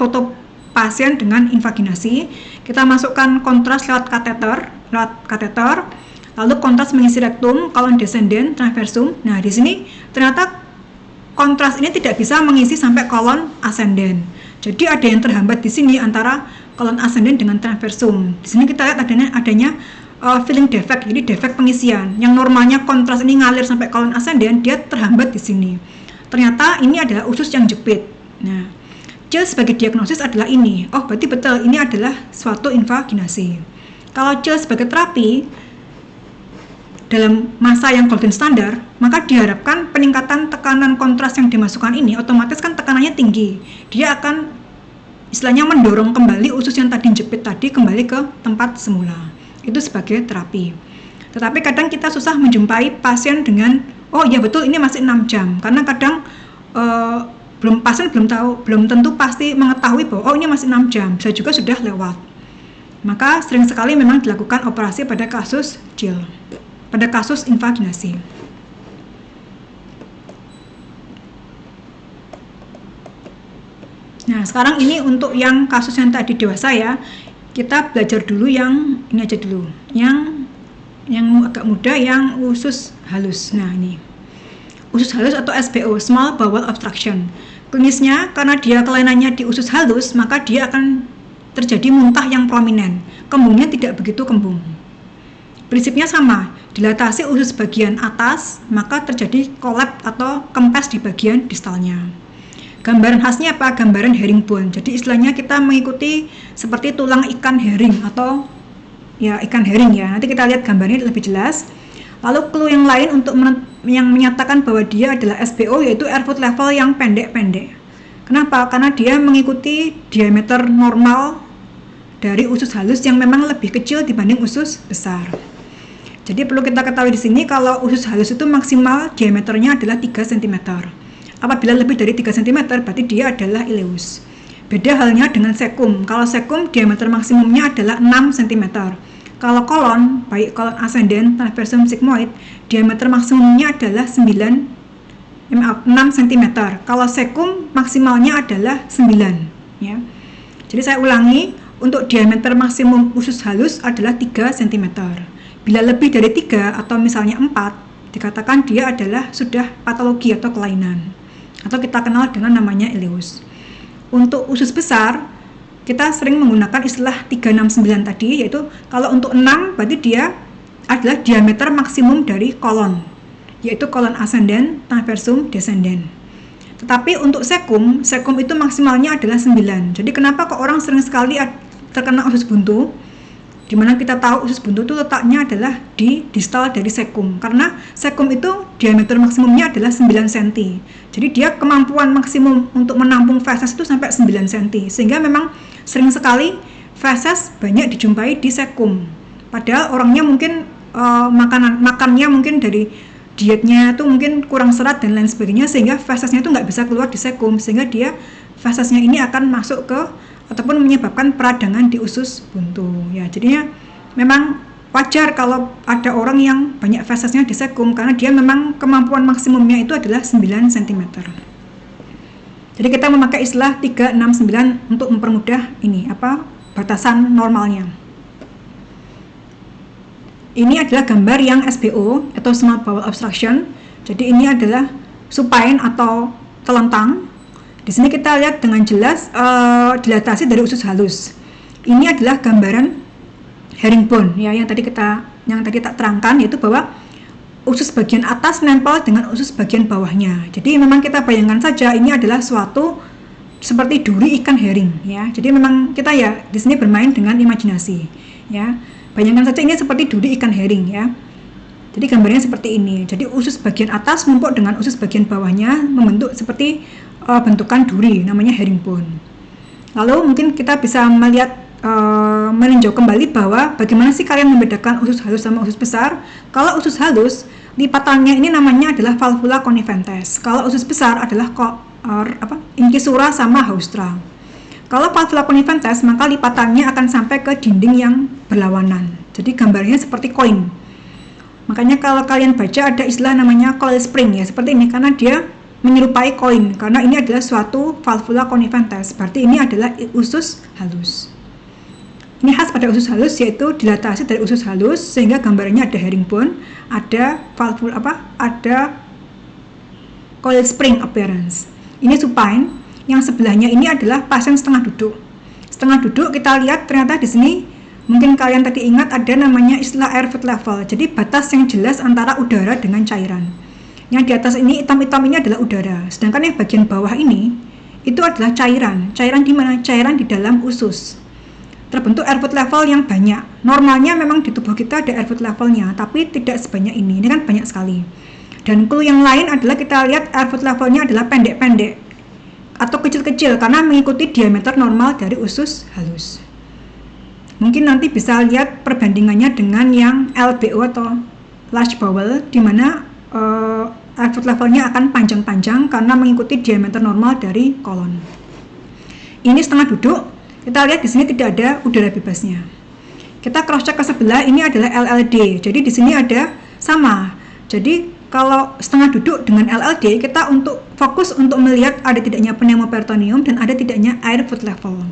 foto pasien dengan invaginasi. Kita masukkan kontras lewat kateter, lalu kontras mengisi rektum, kolon descendent, transversum. Nah, di sini ternyata kontras ini tidak bisa mengisi sampai kolon ascendent. Jadi ada yang terhambat di sini antara kolon ascendent dengan transversum. Di sini kita lihat adanya filling defect, jadi defect pengisian. Yang normalnya kontras ini ngalir sampai kolon ascendent, dia terhambat di sini. Ternyata ini adalah usus yang jepit. Nah, CHIL sebagai diagnosis adalah ini. Oh, berarti betul ini adalah suatu invaginasi. Kalau CHIL sebagai terapi dalam masa yang golden standard, maka diharapkan peningkatan tekanan kontras yang dimasukkan ini otomatis kan tekanannya tinggi. Dia akan istilahnya mendorong kembali usus yang tadi jepit tadi kembali ke tempat semula. Itu sebagai terapi. Tetapi kadang kita susah menjumpai pasien dengan oh ya betul ini masih 6 jam, karena kadang pasien belum tentu pasti mengetahui bahwa oh ini masih 6 jam, bisa juga sudah lewat. Maka sering sekali memang dilakukan operasi pada kasus CHIL, pada kasus invaginasi. Nah, sekarang ini untuk yang kasus yang tadi dewasa ya. Kita belajar dulu yang ini aja dulu, yang agak mudah, yang usus halus. Nah, ini usus halus atau SBO, small bowel obstruction. Klinisnya karena dia kelainannya di usus halus, maka dia akan terjadi muntah yang prominent. Kembungnya tidak begitu kembung. Prinsipnya sama, dilatasi usus bagian atas, maka terjadi collapse atau kempes di bagian distalnya. Gambaran khasnya apa? Gambaran herringbone. Jadi istilahnya kita mengikuti seperti tulang ikan herring atau ya ikan herring ya. Nanti kita lihat gambarnya lebih jelas. Lalu clue yang lain untuk yang menyatakan bahwa dia adalah SBO yaitu airfoot level yang pendek-pendek. Kenapa? Karena dia mengikuti diameter normal dari usus halus yang memang lebih kecil dibanding usus besar. Jadi perlu kita ketahui di sini kalau usus halus itu maksimal diameternya adalah 3 cm. Apabila lebih dari 3 cm berarti dia adalah ileus. Beda halnya dengan sekum. Kalau sekum diameter maksimumnya adalah 6 cm. Kalau kolon, baik kolon ascendent, transversum sigmoid, diameter maksimumnya adalah 6 cm. Kalau sekum maksimalnya adalah 9 ya. Jadi saya ulangi, untuk diameter maksimum usus halus adalah 3 cm. Bila lebih dari 3 atau misalnya 4, dikatakan dia adalah sudah patologi atau kelainan, atau kita kenal dengan namanya ileus. Untuk usus besar, kita sering menggunakan istilah 369 tadi, yaitu kalau untuk 6 berarti dia adalah diameter maksimum dari kolon, yaitu kolon ascendent, transversum, descendent. Tetapi untuk sekum itu maksimalnya adalah 9. Jadi kenapa kok orang sering sekali terkena usus buntu? Dimana kita tahu usus buntu itu letaknya adalah di distal dari sekum, karena sekum itu diameter maksimumnya adalah 9 cm. Jadi dia kemampuan maksimum untuk menampung feses itu sampai 9 cm, sehingga memang sering sekali feses banyak dijumpai di sekum. Padahal orangnya mungkin makannya mungkin dari dietnya itu mungkin kurang serat dan lain sebagainya, sehingga fesesnya itu nggak bisa keluar di sekum, sehingga dia fesesnya ini akan masuk ke ataupun menyebabkan peradangan di usus buntu ya. Jadinya memang wajar kalau ada orang yang banyak fesesnya di sekum, karena dia memang kemampuan maksimumnya itu adalah 9 cm. Jadi kita memakai istilah 369 untuk mempermudah ini batasan normalnya. Ini adalah gambar yang SBO atau small bowel obstruction. Jadi ini adalah supine atau telentang. Di sini kita lihat dengan jelas dilatasi dari usus halus. Ini adalah gambaran herringbone ya, yang tadi tak terangkan, yaitu bahwa usus bagian atas nempel dengan usus bagian bawahnya. Jadi memang kita bayangkan saja ini adalah suatu seperti duri ikan herring ya. Jadi memang kita ya di sini bermain dengan imajinasi ya. Bayangkan saja ini seperti duri ikan herring ya. Jadi gambarnya seperti ini. Jadi usus bagian atas numpuk dengan usus bagian bawahnya membentuk seperti bentukan duri, namanya herringbone. Lalu mungkin kita bisa melihat meninjau kembali bahwa bagaimana sih kalian membedakan usus halus sama usus besar. Kalau usus halus lipatannya ini namanya adalah valvula coniventes. Kalau usus besar adalah incisura sama haustra. Kalau valvula coniventes maka lipatannya akan sampai ke dinding yang berlawanan. Jadi gambarnya seperti koin. Makanya kalau kalian baca ada istilah namanya coil spring ya, seperti ini, karena dia menyerupai koin, karena ini adalah suatu valvula coniventes, berarti ini adalah usus halus. Ini khas pada usus halus, yaitu dilatasi dari usus halus, sehingga gambarnya ada herringbone, ada valvula ada coil spring appearance. Ini supine, yang sebelahnya ini adalah pasien setengah duduk. Setengah duduk kita lihat ternyata di sini mungkin kalian tadi ingat ada namanya istilah airfoot level, jadi batas yang jelas antara udara dengan cairan. Yang di atas ini hitam-hitam ini adalah udara, sedangkan yang bagian bawah ini itu adalah cairan. Cairan di mana? Cairan di dalam usus. Terbentuk airfoot level yang banyak. Normalnya memang di tubuh kita ada airfoot levelnya, tapi tidak sebanyak ini. Ini kan banyak sekali. Dan clue yang lain adalah kita lihat airfoot levelnya adalah pendek-pendek atau kecil-kecil karena mengikuti diameter normal dari usus halus. Mungkin nanti bisa lihat perbandingannya dengan yang LBO atau large bowel, di mana airfoot levelnya akan panjang-panjang karena mengikuti diameter normal dari kolon. Ini setengah duduk, kita lihat di sini tidak ada udara bebasnya. Kita cross check ke sebelah, ini adalah LLD. Jadi di sini ada sama. Jadi kalau setengah duduk dengan LLD, kita untuk fokus untuk melihat ada tidaknya pneumoperitoneum dan ada tidaknya airfoot level.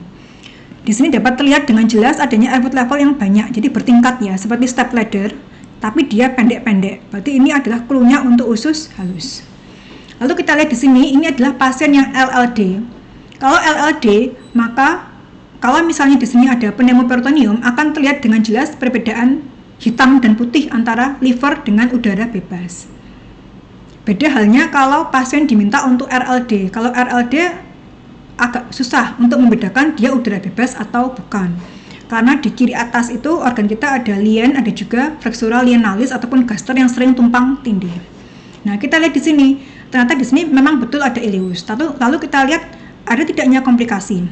Di sini dapat terlihat dengan jelas adanya airfoot level yang banyak, jadi bertingkat ya, seperti step ladder. Tapi dia pendek-pendek. Berarti ini adalah clue-nya untuk usus halus. Lalu kita lihat di sini, ini adalah pasien yang LLD. Kalau LLD, maka kalau misalnya di sini ada pneumoperitoneum, akan terlihat dengan jelas perbedaan hitam dan putih antara liver dengan udara bebas. Beda halnya kalau pasien diminta untuk RLD. Kalau RLD agak susah untuk membedakan dia udara bebas atau bukan. Karena di kiri atas itu organ kita ada lien, ada juga flexura lienalis ataupun gaster yang sering tumpang tindih. Nah, kita lihat di sini, ternyata di sini memang betul ada ileus. Lalu kita lihat ada tidaknya komplikasi.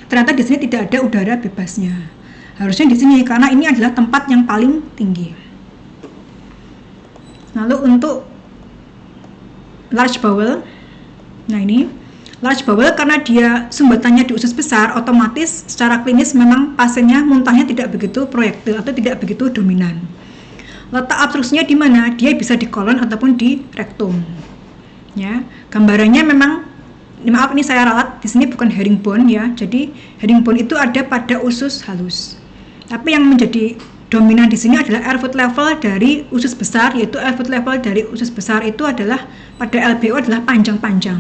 Ternyata di sini tidak ada udara bebasnya. Harusnya di sini karena ini adalah tempat yang paling tinggi. Lalu untuk large bowel, nah ini large bowel karena dia sumbatannya di usus besar, otomatis secara klinis memang pasiennya muntahnya tidak begitu proyektil atau tidak begitu dominan. Letak obstruksinya di mana? Dia bisa di kolon ataupun di rektum. Ya, gambarannya memang, maaf ini saya ralat, di sini bukan herringbone ya. Jadi herringbone itu ada pada usus halus. Tapi yang menjadi dominan di sini adalah airfoot level dari usus besar, yaitu airfoot level dari usus besar itu adalah pada LBO adalah panjang-panjang.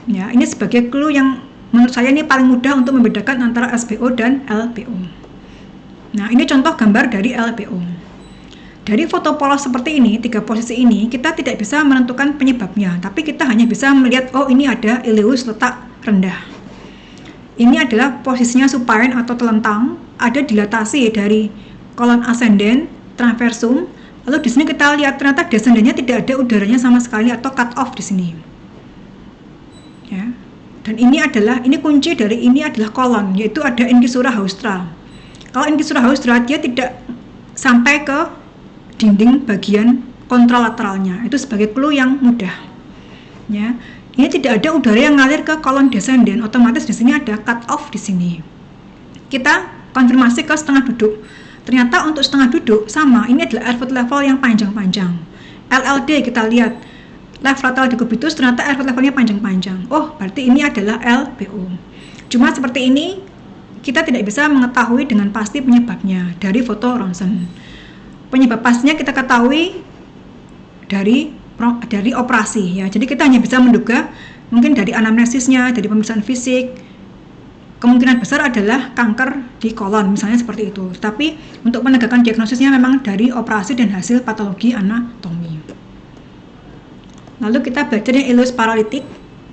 Ya, ini sebagai clue yang menurut saya ini paling mudah untuk membedakan antara SBO dan LBO. Nah, ini contoh gambar dari LBO. Dari foto polos seperti ini, 3 posisi ini, kita tidak bisa menentukan penyebabnya, tapi kita hanya bisa melihat, oh ini ada ileus letak rendah. Ini adalah posisinya supine atau telentang, ada dilatasi dari kolon ascendent, transversum, lalu di sini kita lihat ternyata descendennya tidak ada udaranya sama sekali atau cut off di sini. Ya. Dan ini kunci dari ini adalah kolon, yaitu ada incisura haustra. Kalau incisura haustra dia tidak sampai ke dinding bagian kontralateralnya, itu sebagai clue yang mudah. Ya. Ini tidak ada udara yang ngalir ke kolon descendent, otomatis di sini ada cut off di sini. Kita konfirmasi ke setengah duduk. Ternyata untuk setengah duduk sama, ini adalah airfoot level yang panjang-panjang. LLD kita lihat, left lateral decubitus ternyata airfoot levelnya panjang-panjang. Oh, berarti ini adalah LBO. Cuma seperti ini, kita tidak bisa mengetahui dengan pasti penyebabnya dari foto ronsen. Penyebab pastinya kita ketahui dari operasi ya. Jadi kita hanya bisa menduga mungkin dari anamnesisnya, dari pemeriksaan fisik. Kemungkinan besar adalah kanker di kolon misalnya seperti itu. Tapi untuk penegakan diagnosisnya memang dari operasi dan hasil patologi anatomi. Lalu kita belajar yang ileus paralitik.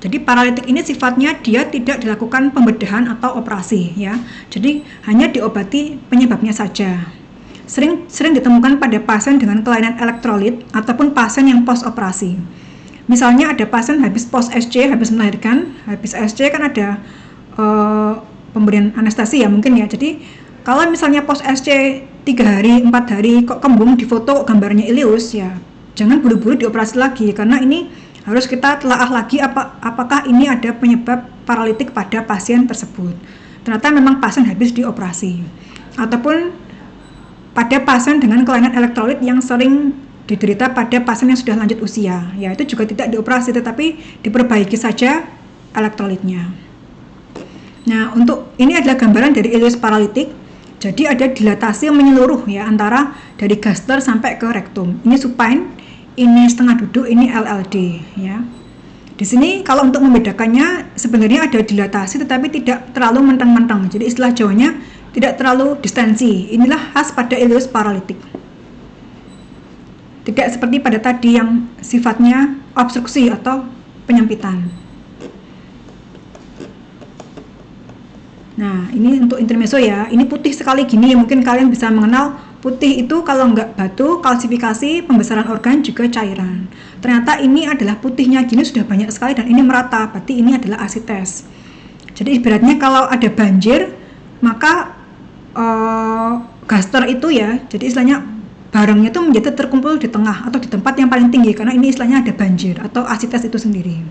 Jadi paralitik ini sifatnya dia tidak dilakukan pembedahan atau operasi ya. Jadi hanya diobati penyebabnya saja. Sering ditemukan pada pasien dengan kelainan elektrolit ataupun pasien yang post operasi. Misalnya ada pasien habis post SC, habis melahirkan, habis SC kan ada pemberian anestesi ya mungkin ya. Jadi kalau misalnya post SC 3 hari, 4 hari kok kembung di foto gambarnya ileus ya, jangan buru-buru dioperasi lagi karena ini harus kita telaah lagi apakah ini ada penyebab paralitik pada pasien tersebut. Ternyata memang pasien habis dioperasi. Ataupun pada pasien dengan kelainan elektrolit yang sering diderita pada pasien yang sudah lanjut usia, ya itu juga tidak dioperasi tetapi diperbaiki saja elektrolitnya. Nah, untuk ini adalah gambaran dari ileus paralitik. Jadi ada dilatasi menyeluruh ya antara dari gaster sampai ke rektum. Ini supine, ini setengah duduk, ini LLD ya. Di sini kalau untuk membedakannya sebenarnya ada dilatasi tetapi tidak terlalu mentang-mentang. Jadi istilah Jawanya tidak terlalu distensi. Inilah khas pada ileus paralitik. Tidak seperti pada tadi yang sifatnya obstruksi atau penyempitan. Nah, ini untuk intermezzo ya. Ini putih sekali gini, mungkin kalian bisa mengenal putih itu kalau nggak batu, kalsifikasi, pembesaran organ, juga cairan. Ternyata ini adalah putihnya gini sudah banyak sekali dan ini merata, berarti ini adalah asites. Jadi ibaratnya kalau ada banjir, maka gaster itu ya, jadi istilahnya barangnya itu menjadi terkumpul di tengah atau di tempat yang paling tinggi karena ini istilahnya ada banjir atau asites itu sendiri.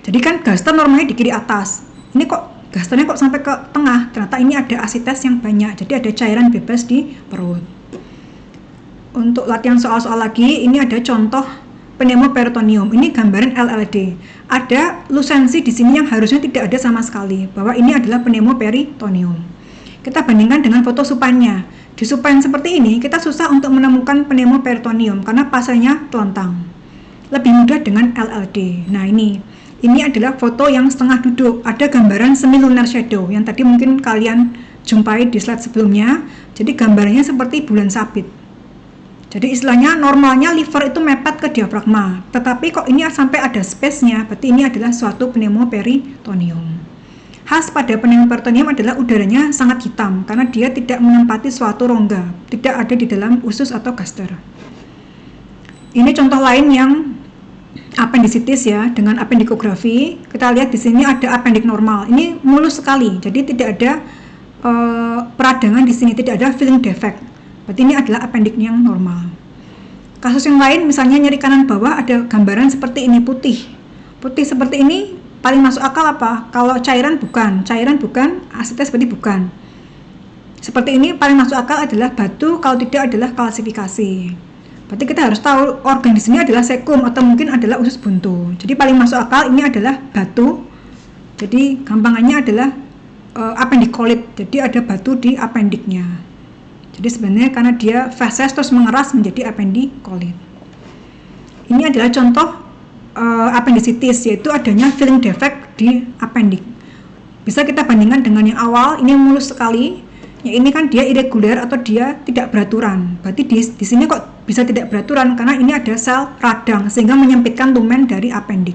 Jadi kan gaster normalnya di kiri atas, ini kok gasternya kok sampai ke tengah, ternyata ini ada asites yang banyak, jadi ada cairan bebas di perut. Untuk latihan soal-soal lagi, ini ada contoh pneumoperitoneum, ini gambaran LLD. Ada lusensi di sini yang harusnya tidak ada sama sekali, bahwa ini adalah pneumoperitoneum. Kita bandingkan dengan foto supine-nya. Di supine seperti ini, kita susah untuk menemukan pneumoperitoneum karena pasiennya telentang. Lebih mudah dengan LLD. Nah ini adalah foto yang setengah duduk. Ada gambaran semilunar shadow yang tadi mungkin kalian jumpai di slide sebelumnya. Jadi gambarnya seperti bulan sabit. Jadi istilahnya normalnya liver itu mepet ke diafragma, tetapi kok ini sampai ada space-nya, berarti ini adalah suatu pneumoperitoneum. Khas pada pneumoperitoneum adalah udaranya sangat hitam karena dia tidak menempati suatu rongga, tidak ada di dalam usus atau gaster. Ini contoh lain yang appendicitis ya, dengan appendikografi. Kita lihat di sini ada appendix normal. Ini mulus sekali, jadi tidak ada peradangan di sini, tidak ada filling defect. Berarti ini adalah appendix yang normal. Kasus yang lain misalnya nyeri kanan bawah, ada gambaran seperti ini putih. Putih seperti ini paling masuk akal apa? Kalau cairan bukan, asites berarti bukan. Seperti ini paling masuk akal adalah batu, kalau tidak adalah kalsifikasi. Berarti kita harus tahu organ di sini adalah sekum atau mungkin adalah usus buntu. Jadi paling masuk akal ini adalah batu. Jadi gampangannya adalah appendicolit. Jadi ada batu di appendiknya. Jadi sebenarnya karena dia feses terus mengeras menjadi appendicolit. Ini adalah contoh appendicitis, yaitu adanya filling defect di appendix. Bisa kita bandingkan dengan yang awal, ini mulus sekali. Ya, ini kan dia irregular atau dia tidak beraturan. Berarti di sini kok bisa tidak beraturan karena ini ada sel radang sehingga menyempitkan lumen dari appendix.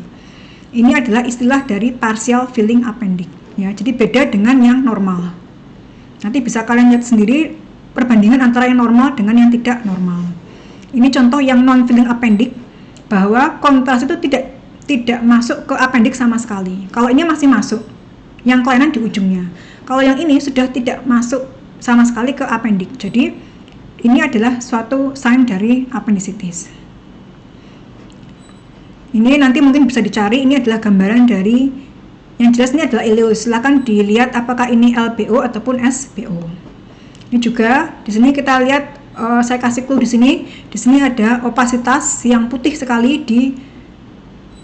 Ini adalah istilah dari partial filling appendix. Ya, jadi beda dengan yang normal. Nanti bisa kalian lihat sendiri perbandingan antara yang normal dengan yang tidak normal. Ini contoh yang non-filling appendix, bahwa kontras itu tidak masuk ke appendix sama sekali. Kalau ini masih masuk, yang kelainan di ujungnya. Kalau yang ini sudah tidak masuk sama sekali ke appendix. Jadi ini adalah suatu sign dari appendicitis. Ini nanti mungkin bisa dicari, ini adalah gambaran dari, yang jelas ini adalah ileus. Silahkan dilihat apakah ini LBO ataupun SBO. Ini juga di sini kita lihat, saya kasih clue di sini. Di sini ada opasitas yang putih sekali di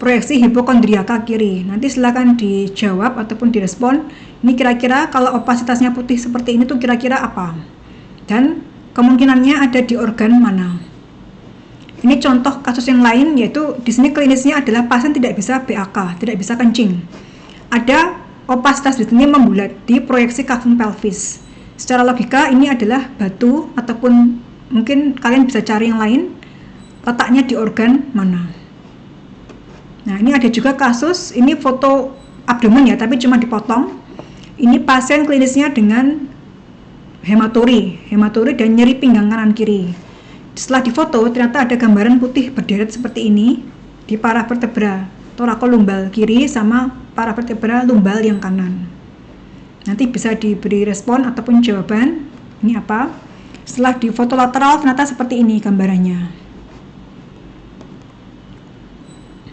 proyeksi hipokondriaka kiri. Nanti silakan dijawab ataupun direspon. Ini kira-kira kalau opasitasnya putih seperti ini tuh kira-kira apa? Dan kemungkinannya ada di organ mana? Ini contoh kasus yang lain, yaitu di sini klinisnya adalah pasien tidak bisa BAK, tidak bisa kencing. Ada opasitas di sini membulat di proyeksi cavum pelvis. Secara logika ini adalah batu ataupun mungkin kalian bisa cari yang lain, letaknya di organ mana. Nah, ini ada juga kasus, ini foto abdomen ya, tapi cuma dipotong. Ini pasien klinisnya dengan hematori dan nyeri pinggang kanan kiri. Setelah difoto ternyata ada gambaran putih berderet seperti ini di paravertebra thoracolumbar kiri sama paravertebra lumbal yang kanan. Nanti bisa diberi respon ataupun jawaban, ini apa? Setelah di foto lateral ternyata seperti ini gambarannya.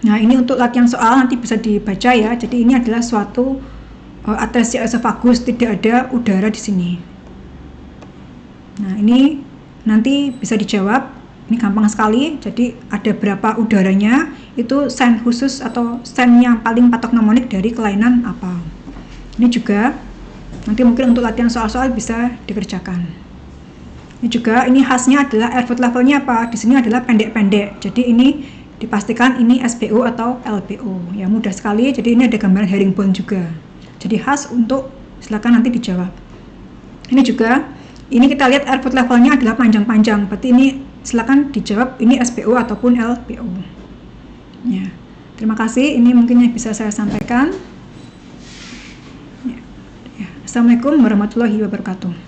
Nah, ini untuk latihan soal nanti bisa dibaca ya. Jadi ini adalah suatu atresia esofagus, tidak ada udara di sini. Nah, ini nanti bisa dijawab. Ini gampang sekali. Jadi ada berapa udaranya, itu sign khusus atau sign yang paling patognomonik dari kelainan apa. Ini juga nanti mungkin untuk latihan soal-soal bisa dikerjakan. Ini juga, ini khasnya adalah airfoot levelnya apa? Di sini adalah pendek-pendek. Jadi ini dipastikan ini SBO atau LBO. Ya mudah sekali. Jadi ini ada gambar herringbone juga. Jadi khas untuk, silakan nanti dijawab. Ini juga, ini kita lihat airfoot levelnya adalah panjang-panjang. Berarti ini silakan dijawab ini SBO ataupun LBO. Ya, terima kasih. Ini mungkin yang bisa saya sampaikan. Assalamualaikum warahmatullahi wabarakatuh.